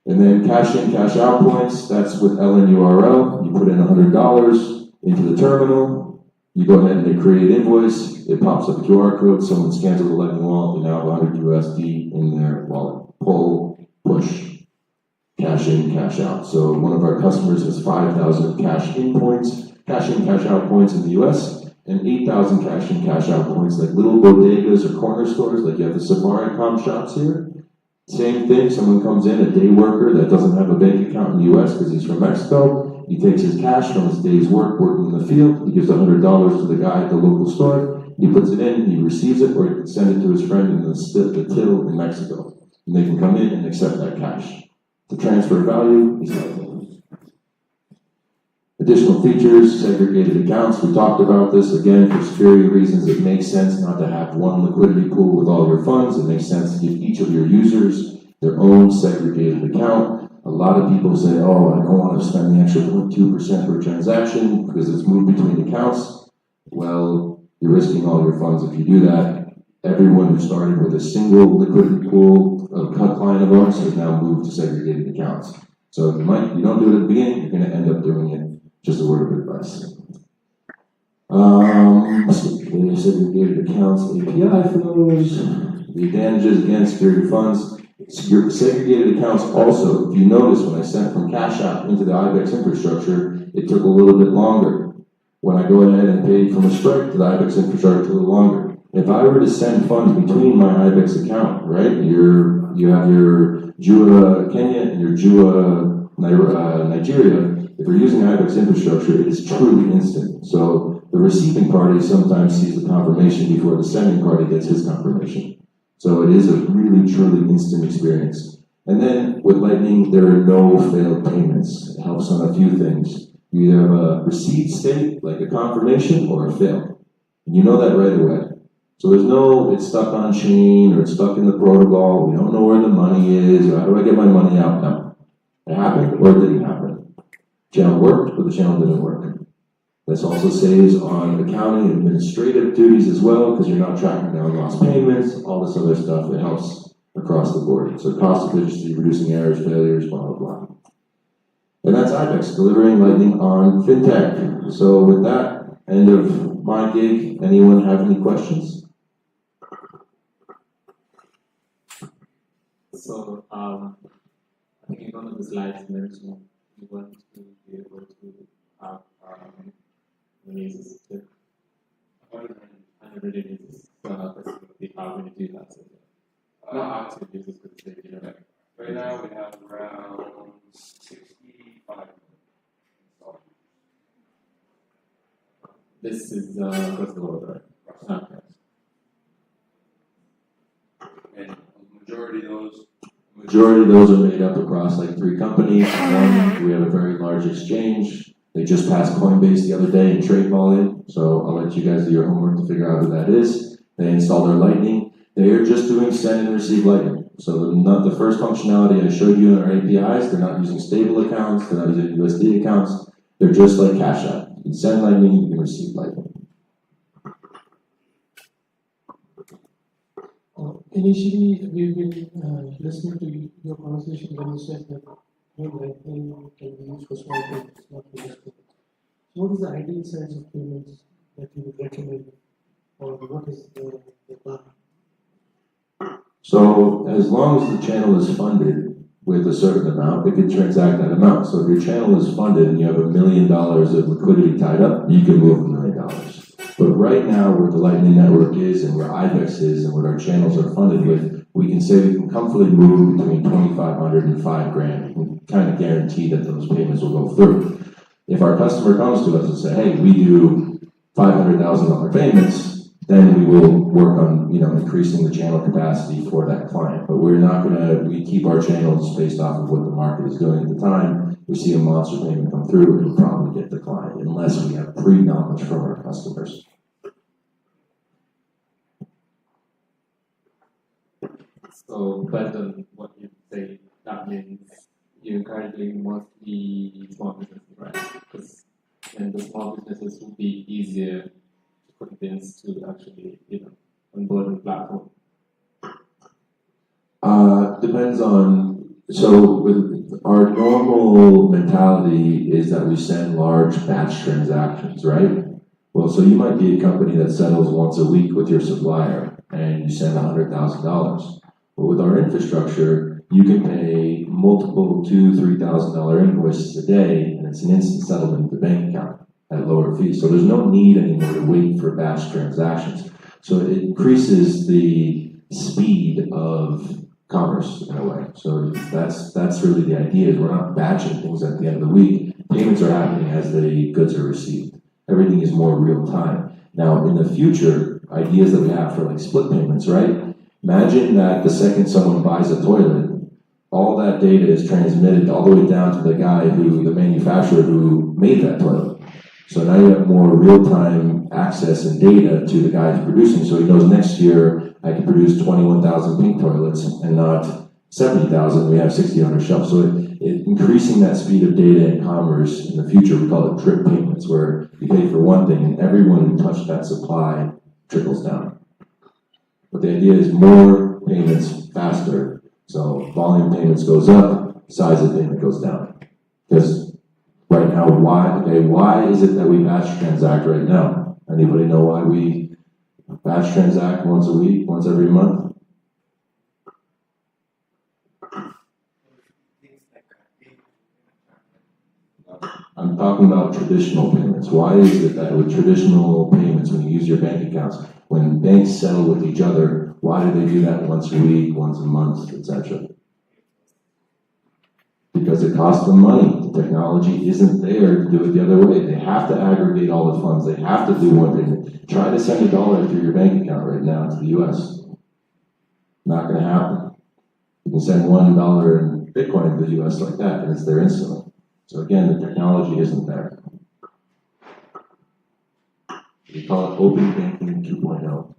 And then cash in, cash out points, that's with LNURL. You put in $100 into the terminal. You go ahead and they create an invoice, it pops up a QR code, someone scans with the Lightning wallet, they now have 100 USD in their wallet. Pull, push, cash in, cash out. So one of our customers has 5,000 cash in, cash out points in the US, and 8,000 cash in, cash out points, like little bodegas or corner stores, like you have the Safaricom shops here. Same thing, someone comes in, a day worker that doesn't have a bank account in the US because he's from Mexico. He takes his cash from his day's work, working in the field. He gives $100 to the guy at the local store. He puts it in, he receives it, or he can send it to his friend in the till in Mexico. And they can come in and accept that cash. The transfer value is nothing. Additional features, segregated accounts. We talked about this. Again, for security reasons, it makes sense not to have one liquidity pool with all your funds. It makes sense to give each of your users their own segregated account. A lot of people say, oh, I don't want to spend the extra 0.2% per transaction because it's moved between accounts. Well, you're risking all your funds if you do that. Everyone who started with a single liquidity pool, a client of ours, has now moved to segregated accounts. So you don't do it at the beginning, you're going to end up doing it. Just a word of advice. Segregated accounts, API flows, the advantages, again, security funds. Your segregated accounts also, if you notice when I sent from Cash App into the IBEX infrastructure, it took a little bit longer. When I go ahead and pay from a Stripe to the IBEX infrastructure, it's a little longer. If I were to send funds between my IBEX account, right, you have your Jua Kenya and your Jua Nigeria, if you're using IBEX infrastructure, it is truly instant. So the receiving party sometimes sees the confirmation before the sending party gets his confirmation. So it is a really, truly instant experience. And then with Lightning, there are no failed payments. It helps on a few things. You either have a received state, like a confirmation, or a fail. And you know that right away. So there's no, it's stuck on chain, or it's stuck in the protocol, we don't know where the money is, or how do I get my money out? No. It happened, or it didn't happen. Channel worked, but the channel didn't work. This also saves on accounting and administrative duties as well, because you're not tracking down lost payments, all this other stuff. It helps across the board. So cost efficiency, reducing errors, failures, blah, blah, blah. And that's IBEX, delivering Lightning on FinTech. So with that, end of my gig. Anyone have any questions? So, I think in one of the slides you mentioned you want to be able to have releases to 100 releases the community has it. Not active users, but say, you know, Right now we have around 65 installed. this is across the world, right? Okay. And the majority of those are made up across like 3 companies. One, we have a very large exchange. They just passed Coinbase the other day in trade volume. So I'll let you guys do your homework to figure out who that is. They install their Lightning. They are just doing send and receive Lightning. So not the first functionality I showed you in our APIs, they're not using stable accounts, they're not using USD accounts. They're just like Cash App. You can send Lightning, you can receive Lightning. Initially, we've been listening to your conversation when you said that Lightning can be used for small payments, not for just payments. What is the ideal size of payments that you would recommend, or what is the plan? So as long as the channel is funded with a certain amount, it can transact that amount. So if your channel is funded and you have $1 million of liquidity tied up, you can move $1 million. But right now, where the Lightning Network is and where IBEX is and what our channels are funded with, we can say we can comfortably move between $2,500 and $5,000. We can kind of guarantee that those payments will go through. If our customer comes to us and say, hey, we do $500,000 payments, then we will work on, increasing the channel capacity for that client. But we're not we keep our channels based off of what the market is doing at the time. We see a monster payment come through, it'll probably get declined unless we have pre-knowledge from our customers. So based on what you say, that means you're currently mostly small businesses, right? Because then the small businesses will be easier to convince to actually, onboard the platform. Depends on, so with our normal mentality is that we send large batch transactions, right? Well, so you might be a company that settles once a week with your supplier and you send $100,000. But with our infrastructure, you can pay multiple $2,000, $3,000 invoices a day, and it's an instant settlement of the bank account at lower fees. So there's no need anymore to wait for batch transactions. So it increases the speed of commerce in a way. So that's really the idea, is we're not batching things at the end of the week. Payments are happening as the goods are received. Everything is more real time. Now, in the future, ideas that we have for like split payments, right? Imagine that the second someone buys a toilet, all that data is transmitted all the way down to the the manufacturer who made that toilet. So now you have more real-time access and data to the guy who's producing. So he knows next year I can produce 21,000 pink toilets and not 70,000. We have 60 on our shelf. So increasing that speed of data and commerce in the future, we call it drip payments, where you pay for one thing and everyone who touched that supply trickles down. But the idea is more payments faster. So volume payments goes up, size of payment goes down. Because right now, why is it that we batch transact right now? Anybody know why we batch transact once a week, once every month? I'm talking about traditional payments. Why is it that with traditional payments, when you use your bank accounts, when banks settle with each other, why do they do that once a week, once a month, etc.? Because it costs them money. The technology isn't there to do it the other way. They have to aggregate all the funds. They have to do one payment. Try to send $1 through your bank account right now to the US. Not going to happen. You can send $1 in Bitcoin to the US like that, and it's there instantly. So again, the technology isn't there. We call it open banking 2.0.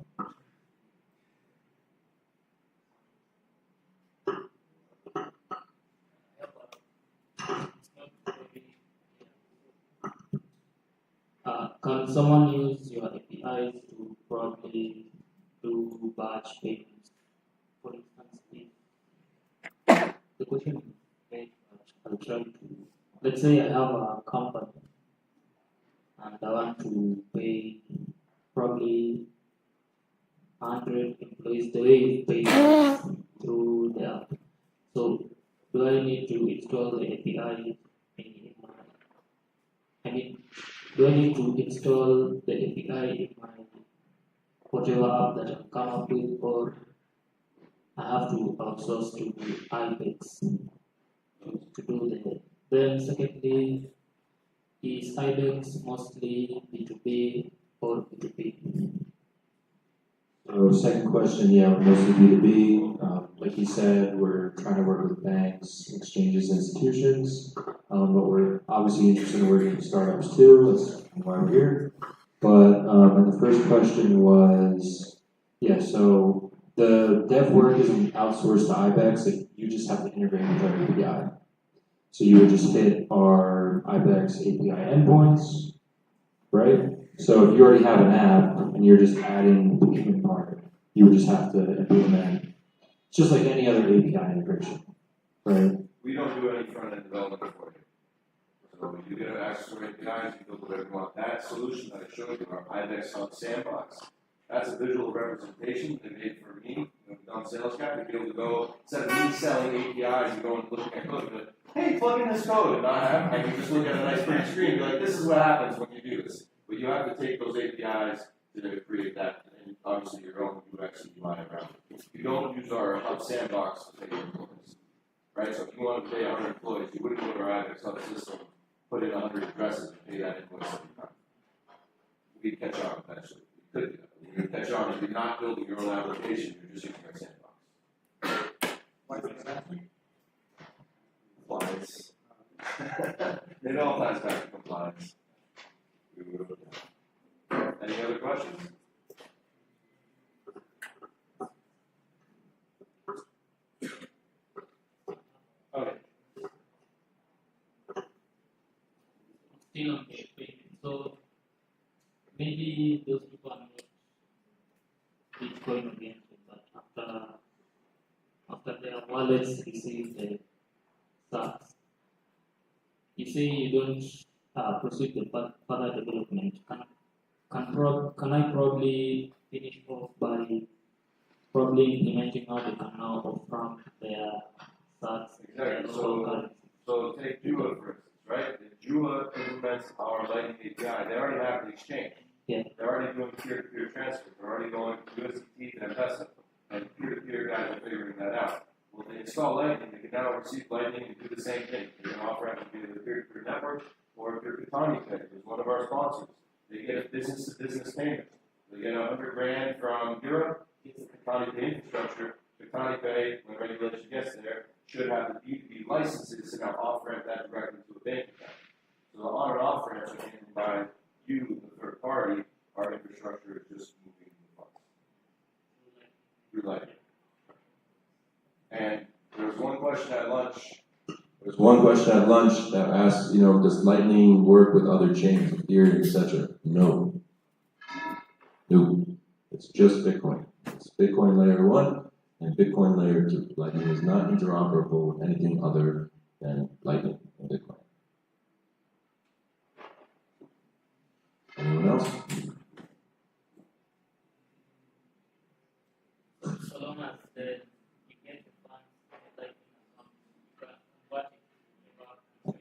Can someone use your APIs to probably do batch payments? For instance, if the question is very much, I'll try to, let's say I have a company and I want to pay probably 100 employees the way you pay through the app. So do I need to install the API in my, do I need to install the API in my whatever app that I've come up with, or I have to outsource to IBEX to do that? Then secondly, is IBEX mostly B2B or B2B? So second question, yeah, mostly B2B. Like you said, we're trying to work with banks, exchanges, institutions, but we're obviously interested in working with startups too. That's why we're here. But, and the first question was, yeah, so the dev work isn't outsourced to IBEX, you just have to integrate with our API. So you would just hit our IBEX API endpoints, right? So if you already have an app and you're just adding the payment part, you would just have to implement, it's just like any other API integration, right? We don't do any front-end development for you. So you get access to APIs, you build whatever you want. That solution that I showed you, our IBEX Hub Sandbox, that's a visual representation they made for me, on sales guy, to be able to go, instead of me selling APIs and going and looking at code, but hey, plug in this code, and I can just look at a nice pretty screen and be like, this is what happens when you do this. But you have to take those APIs to create that, and obviously your own UX and UI around it. You don't use our Hub Sandbox to pay your employees, right? So if you wanted to pay 100 employees, you wouldn't go to our IBEX Hub system, put in 100 addresses and pay that invoice every time. We'd catch on eventually. We could do that. You would catch on if you're not building your own application, you're just using our sandbox. Compliance. It all ties back to compliance. Any other questions? Okay. Still on the payment. So maybe those people are not Bitcoin oriented, but after their wallets receive the stocks, you say you don't proceed with further development. Can I probably finish off by probably implementing how they can now from their stocks? Exactly. So take Jula for instance, right? If Jula implements our Lightning API, they already have the exchange. Yeah. They're already doing peer-to-peer transfer. They're already going to USDT to M-Pesa. And peer-to-peer guys are figuring that out. When they install Lightning, they can now receive Lightning and do the same thing. They can offer it via the peer-to-peer network or if you're Katani Pay, who's one of our sponsors. They get a business-to-business payment. They get $100,000 from Europe, gets the Katani Pay infrastructure. Katani Pay, when regulation gets there, should have the B2B licenses to now off-ramp that directly to a bank account. So the on and off-ramps are handled by you, the third party. Our infrastructure is just moving the funds through Lightning. And there was one question at lunch. There's one question at lunch that asked, does Lightning work with other chains, Ethereum, etc.? No. No. It's just Bitcoin. It's Bitcoin layer 1 and Bitcoin layer 2. Lightning is not interoperable with anything other than Lightning and Bitcoin. Anyone else? So long as you get the funds, like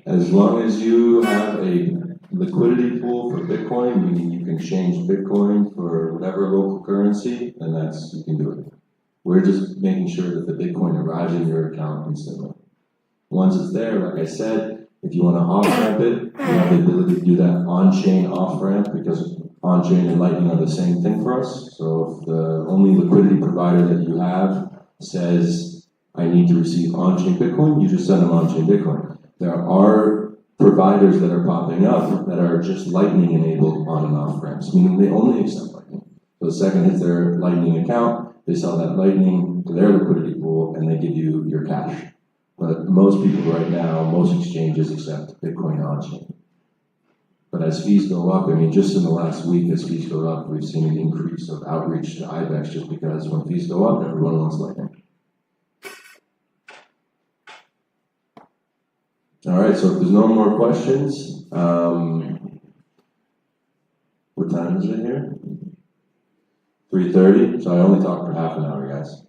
As long as you have a liquidity pool for Bitcoin, meaning you can change Bitcoin for whatever local currency, then you can do it. We're just making sure that the Bitcoin arrives in your account instantly. Once it's there, like I said, if you want to off-ramp it, you have the ability to do that on-chain off-ramp because on-chain and Lightning are the same thing for us. So if the only liquidity provider that you have says, I need to receive on-chain Bitcoin, you just send them on-chain Bitcoin. There are providers that are popping up that are just Lightning enabled on and off ramps, meaning they only accept Lightning. So the second hits their Lightning account, they sell that Lightning to their liquidity pool and they give you your cash. But most people right now, most exchanges accept Bitcoin on-chain. But as fees go up, just in the last week as fees go up, we've seen an increase of outreach to IBEX just because when fees go up, everyone wants Lightning. All right, so if there's no more questions, what time is it here? 3:30, so I only talked for half an hour, guys.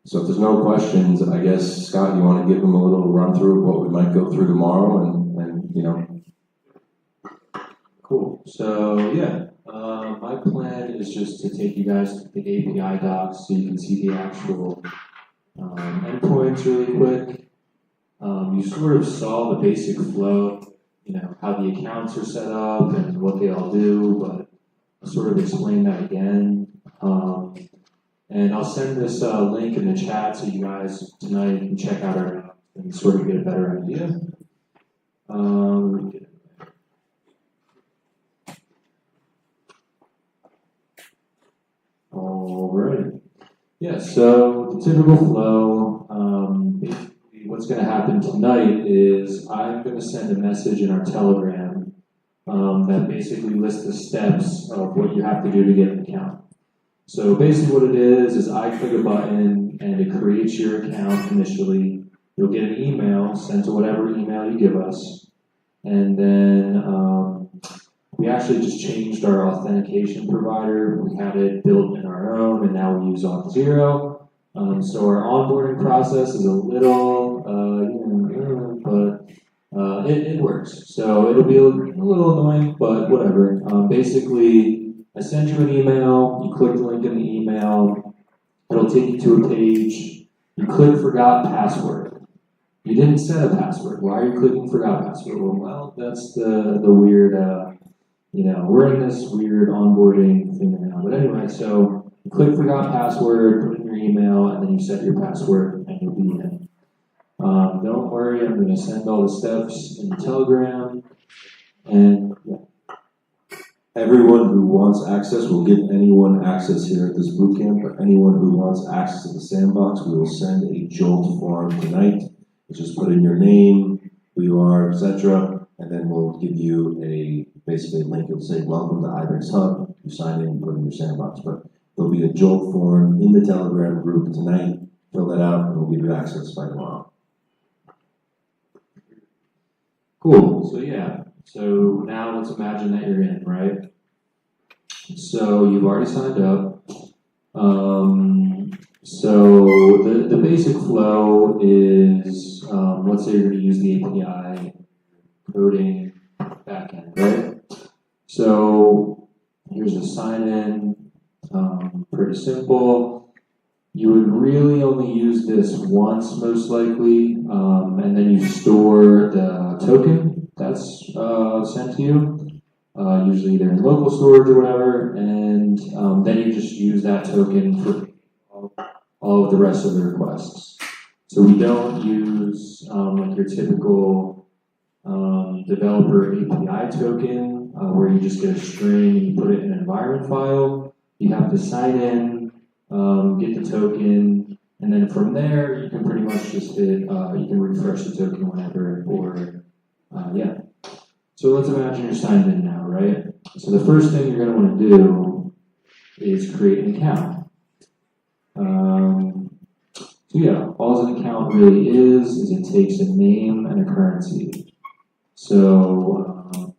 So if there's no questions, I guess, Scott, you want to give them a little run through of what we might go through tomorrow and. Cool. So, yeah, my plan is just to take you guys to the API docs so you can see the actual endpoints really quick. You sort of saw the basic flow, how the accounts are set up and what they all do, but I'll sort of explain that again. And I'll send this link in the chat so you guys tonight can check out our app and sort of get a better idea. Alright. Yeah, so the typical flow, basically what's gonna happen tonight is I'm gonna send a message in our Telegram that basically lists the steps of what you have to do to get an account. So basically what it is I click a button and it creates your account initially. You'll get an email sent to whatever email you give us. And then we actually just changed our authentication provider. We had it built in our own, and now we use Auth0. So our onboarding process is a little, but it works. So it'll be a little annoying, but whatever. Basically, I send you an email. You click the link in the email. It'll take you to a page. You click Forgot Password. You didn't set a password. Why are you clicking Forgot Password? Well, that's the weird. We're in this weird onboarding thing now. But anyway, so you click Forgot Password, put in your email, and then you set your password, and you'll be in. Don't worry, I'm going to send all the steps in the Telegram, and yeah. Everyone who wants access, will give anyone access here at this boot camp, but anyone who wants access to the sandbox, we will send a Jolt form tonight. Just put in your name, who you are, etc., and then we'll give you basically a link. It'll say, welcome to Ibex Hub. You sign in and put in your sandbox. But there'll be a Jolt form in the Telegram group tonight. Fill that out, and we'll give you access by tomorrow. Cool. So yeah. So now let's imagine that you're in, right? So you've already signed up. So the basic flow is, let's say you're going to use the API coding backend, right? So here's a sign-in, pretty simple. You would really only use this once, most likely, and then you store the token that's sent to you, usually either in local storage or whatever, and then you just use that token for all of the rest of the requests. So we don't use like your typical developer API token where you just get a string and you put it in an environment file. You have to sign in, get the token, and then from there you can pretty much just hit, you can refresh the token whenever, or yeah. So let's imagine you're signed in now, right? So the first thing you're going to want to do is create an account. So yeah, all an account really is it takes a name and a currency. So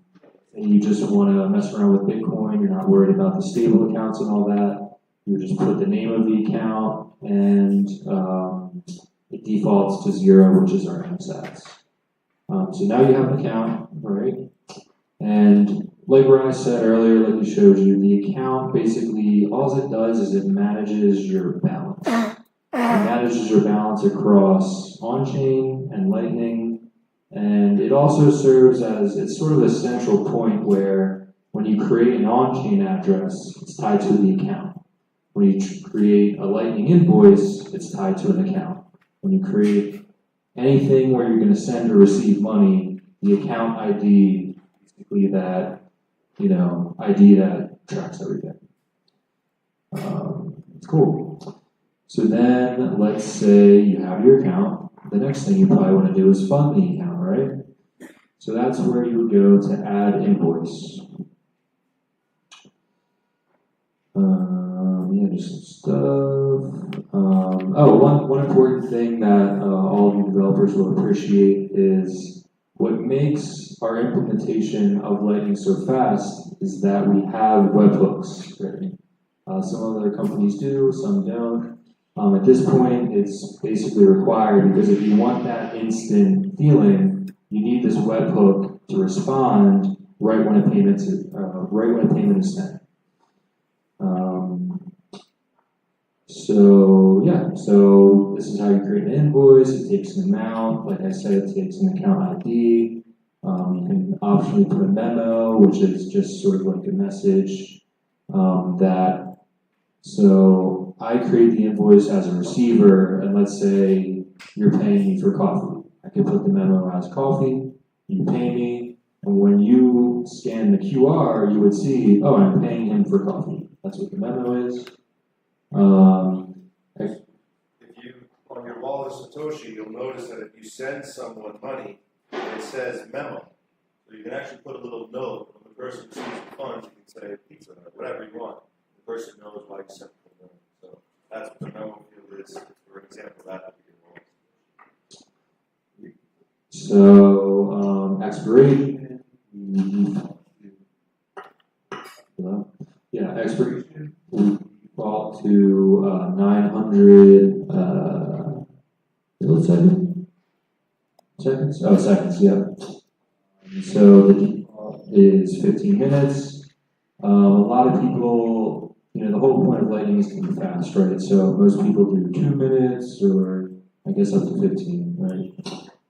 you just want to mess around with Bitcoin, you're not worried about the stable accounts and all that. You just put the name of the account and it defaults to 0, which is our MSATs. So now you have an account, right? And like Ryan said earlier, like we showed you, the account basically, all it does is it manages your balance. It manages your balance across on-chain and Lightning, and it also serves as, it's sort of the central point where when you create an on-chain address, it's tied to the account. When you create a Lightning invoice, it's tied to an account. When you create anything where you're going to send or receive money, the account ID, basically that, ID that tracks everything. It's cool. So then, let's say you have your account. The next thing you probably want to do is fund the account, right? So that's where you would go to add invoice. Just some stuff. One important thing that all of you developers will appreciate is what makes our implementation of Lightning so fast is that we have webhooks. Right? Some other companies do, some don't. At this point, it's basically required because if you want that instant feeling, you need this webhook to respond right when a payment is sent. So this is how you create an invoice. It takes an amount. Like I said, it takes an account ID. You can optionally put a memo, which is just sort of like a message so I create the invoice as a receiver, and let's say you're paying me for coffee. I can put the memo as coffee, you pay me, and when you scan the QR, you would see, oh, I'm paying him for coffee. That's what the memo is. If you, on your wallet of Satoshi, you'll notice that if you send someone money, it says memo. So you can actually put a little note when the person receives the funds, you can say pizza or whatever you want. The person knows why you sent the money. So that's what the memo field is, for example, that would be your wallet. So, expiration. Yeah, expiration. We default to 900 milliseconds. Seconds? Oh, seconds, yeah. So the default is 15 minutes. A lot of people, the whole point of Lightning is to be fast, right? So most people do 2 minutes or I guess up to 15, right?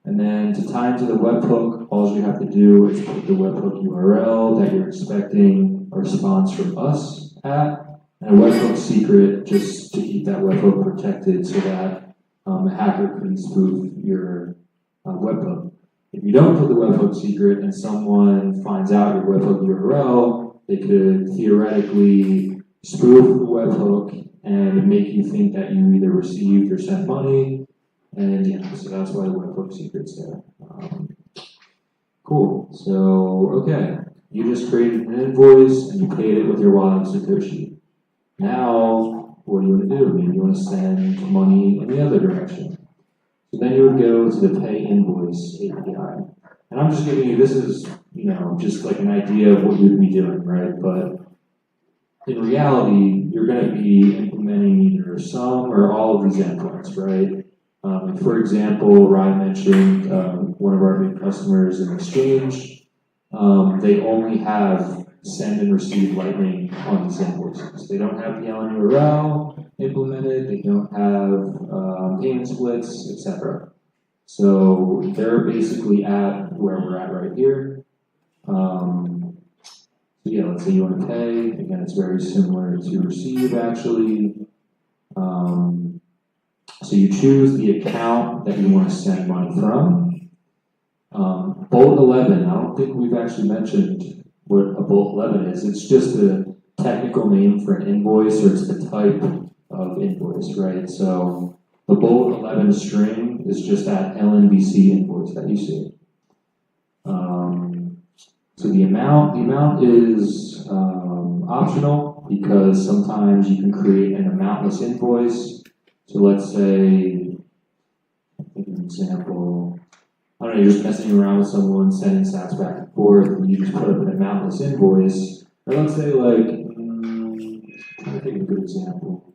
And then to tie into the webhook, all you have to do is put the webhook URL that you're expecting a response from us at, and a webhook secret just to keep that webhook protected so that a hacker couldn't spoof your webhook. If you don't put the webhook secret and someone finds out your webhook URL, they could theoretically spoof the webhook and make you think that you either received or sent money. And yeah, so that's why the webhook secret's there. Cool. So, okay. You just created an invoice and you paid it with your wallet of Satoshi. Now, what do you want to do? Maybe you want to send money in the other direction. So then you would go to the Pay Invoice API. And I'm just giving you, this is, just like an idea of what you'd be doing, right? But in reality, you're going to be implementing either some or all of these endpoints, right? For example, Ryan mentioned one of our big customers in Exchange. They only have send and receive Lightning on these invoices. They don't have the LNURL implemented. They don't have payment splits, etc. So they're basically at where we're at right here. So yeah, let's say you want to pay. Again, it's very similar to receive, actually. So you choose the account that you want to send money from. Bolt 11, I don't think we've actually mentioned what a Bolt 11 is. It's just a technical name for an invoice, or it's the type of invoice, right? So the Bolt 11 string is just that LNBC invoice that you see. So the amount is optional because sometimes you can create an amountless invoice. So let's say, take an example, I don't know, you're just messing around with someone, sending sats back and forth, and you just put up an amountless invoice. Or let's say I'm trying to think of a good example.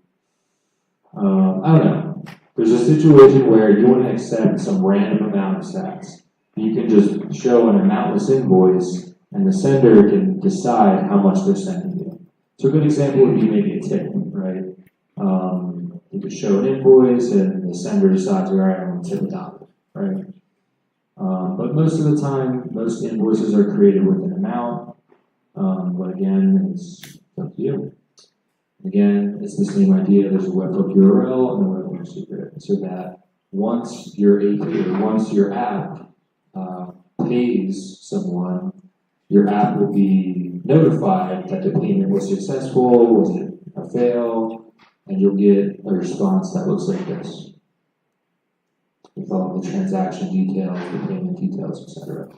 I don't know. There's a situation where you want to accept some random amount of sats. You can just show an amountless invoice, and the sender can decide how much they're sending you. So a good example would be maybe a tip, right? You could show an invoice, and the sender decides, all right, I'm going to tip $1, right? But most of the time, most invoices are created with an amount. But again, it's up to you. Again, it's the same idea. There's a webhook URL and a webhook secret, so that once your app pays someone, your app will be notified that the payment was successful, was it a fail, and you'll get a response that looks like this, with all the transaction details, the payment details, etc.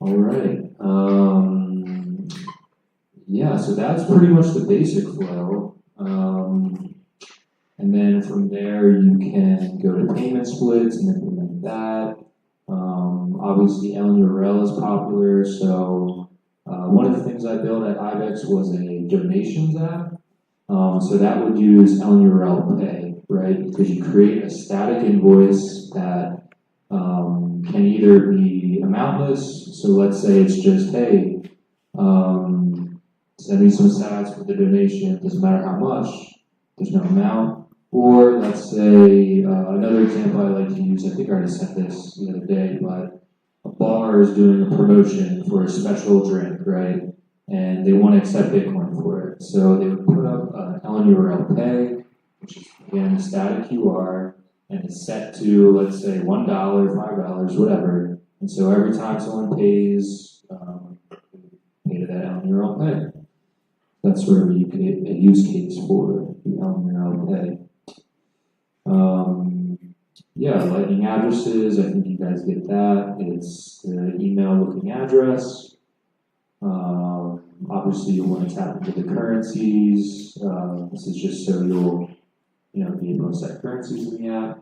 All right. Yeah, so that's pretty much the basic flow. And then from there, you can go to payment splits and implement that. Obviously, LNURL is popular, so one of the things I built at Ibex was a donations app. So that would use LNURL Pay, right? Because you create a static invoice that can either be amountless, so let's say it's just, hey, send me some sats for the donation, doesn't matter how much, there's no amount. Or let's say, another example I like to use, I think I already said this the other day, but a bar is doing a promotion for a special drink, right? And they want to accept Bitcoin for it. So they would put up an LNURL Pay, which is again a static QR, and it's set to, let's say, $1, $5, whatever. And so every time someone pays, pay to that LNURL Pay. that's sort of a use case for the Elm Pay. Yeah, Lightning addresses, I think you guys get that. It's the email looking address. Obviously you'll want to tap into the currencies. This is just so you'll, be able to set currencies in the app.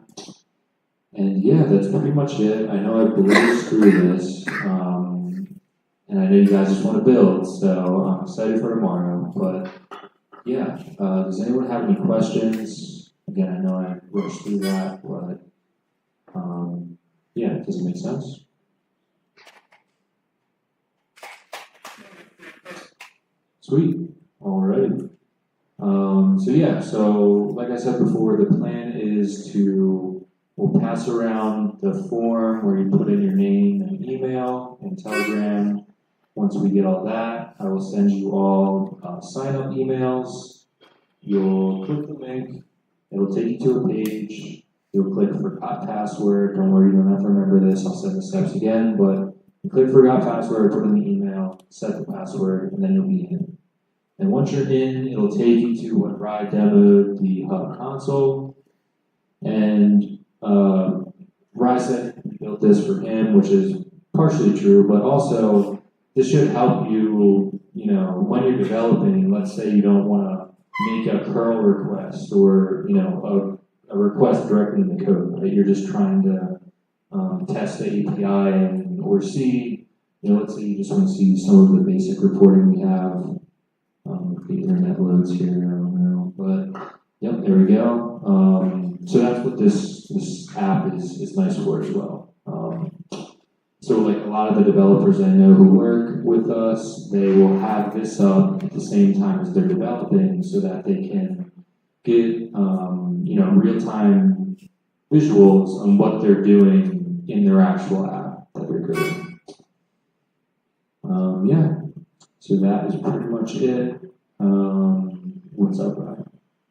And yeah, that's pretty much it. I know I blazed through this, and I know you guys just want to build, so I'm excited for tomorrow. But yeah, does anyone have any questions? Again, I know I rushed through that, but yeah, does it make sense? Sweet. Alrighty. So like I said before, the plan is we'll pass around the form where you put in your name and email and Telegram. Once we get all that, I will send you all sign up emails. You'll click the link. It'll take you to a page. You'll click forgot password. Don't worry, you don't have to remember this. I'll send the steps again, but you click forgot password, put in the email, set the password, and then you'll be in. And once you're in, it'll take you to what Rye demoed, the Hub console. And Rye said we built this for him, which is partially true, but also this should help you, when you're developing. Let's say you don't want to make a curl request or, a request directly in the code, right? You're just trying to test the API or see, let's say you just want to see some of the basic reporting we have. The internet loads here, I don't know, but yep, there we go. So that's what this app is nice for as well. So like a lot of the developers I know who work with us, they will have this up at the same time as they're developing so that they can get real-time visuals on what they're doing in their actual app that they're creating. So that is pretty much it. What's up, Ryan?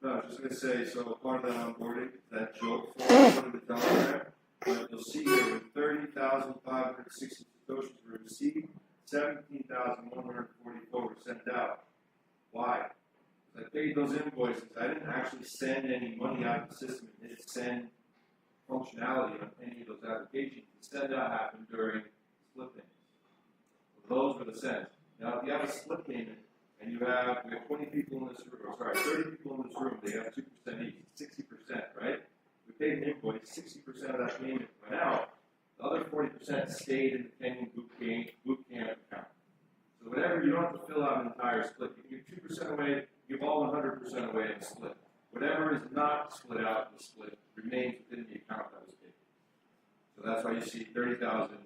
No, I was just gonna say, so part of that onboarding, that joke form put in the Telegram, but you'll see here with 30,560 satoshis were received, 17,144 were sent out. Why? I paid those invoices. I didn't actually send any money out of the system. It didn't send functionality on any of those applications. The send out happened during split payments. So those were the sends. Now, if you have a split payment and we have 20 people in this room, 30 people in this room, they have 2% each, 60%, right? We paid an invoice, 60% of that payment went out. The other 40% stayed in the pending boot camp account. So whatever, you don't have to fill out an entire split. You give 2% away, give all 100% away in the split. Whatever is not split out in the split remains within the account that was paid. So that's why you see 30,000 was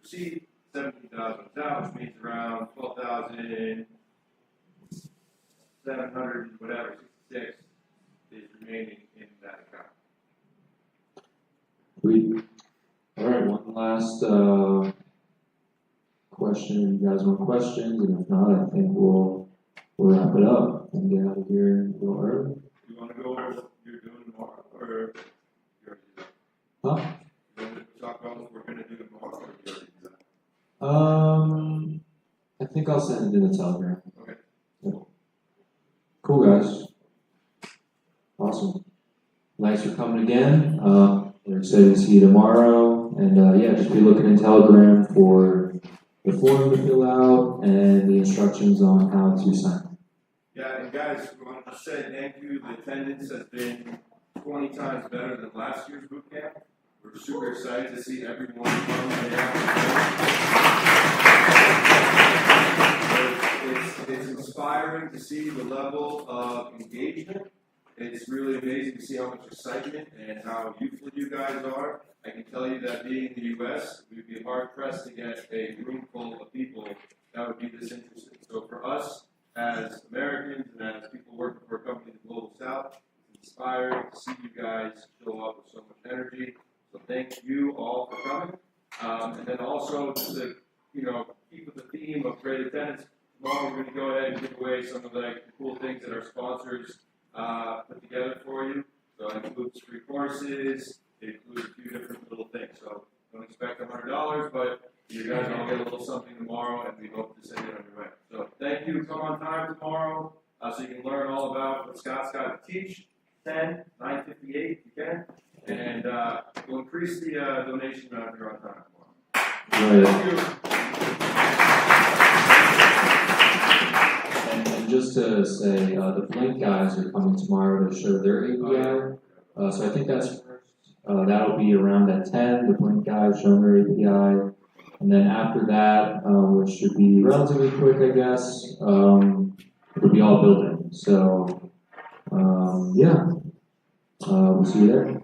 received, 17,000 was out, which means around 12,700 whatever, 66 is remaining in that account. Sweet. All right, one last question. You guys want questions? And if not, I think we'll wrap it up and get out of here a little early. You want to go over what you're doing tomorrow, or you already did that? Huh? You want to talk about what we're going to do tomorrow, or you already did that? I think I'll send it in the Telegram. Okay. Yeah. Cool, guys. Awesome. Thanks for coming again. We're excited to see you tomorrow. And just be looking in Telegram for the form to fill out and the instructions on how to sign. Yeah, and guys, we want to say thank you. The attendance has been 20 times better than last year's boot camp. We're super excited to see everyone come It's inspiring to see the level of engagement. It's really amazing to see how much excitement and how youthful you guys are. I can tell you that being in the U.S., we'd be hard-pressed to get a room full of people that would be this interested. So for us, as Americans and as people working for a company in the Global South, it's inspiring to see you guys show up with so much energy. So thank you all for coming. And then also, just to keep with the theme of great attendance, tomorrow we're going to go ahead and give away some of the cool things that our sponsors put together for you. So it includes free courses, it includes a few different little things. So don't expect $100, but you guys all get a little something tomorrow, and we hope to send it on your way. So thank you. Come on time tomorrow. so you can learn all about what Scott's got to teach. 10, 9:58 if you can, and we'll increase the donation if you're on time tomorrow. Right. Thank you. And just to say, the Blink guys are coming tomorrow to show their API. So I think that's first. That'll be around at 10. The Blink guys showing their API. And then after that, which should be relatively quick, I guess, it'll be all building. So, yeah, we'll see you there.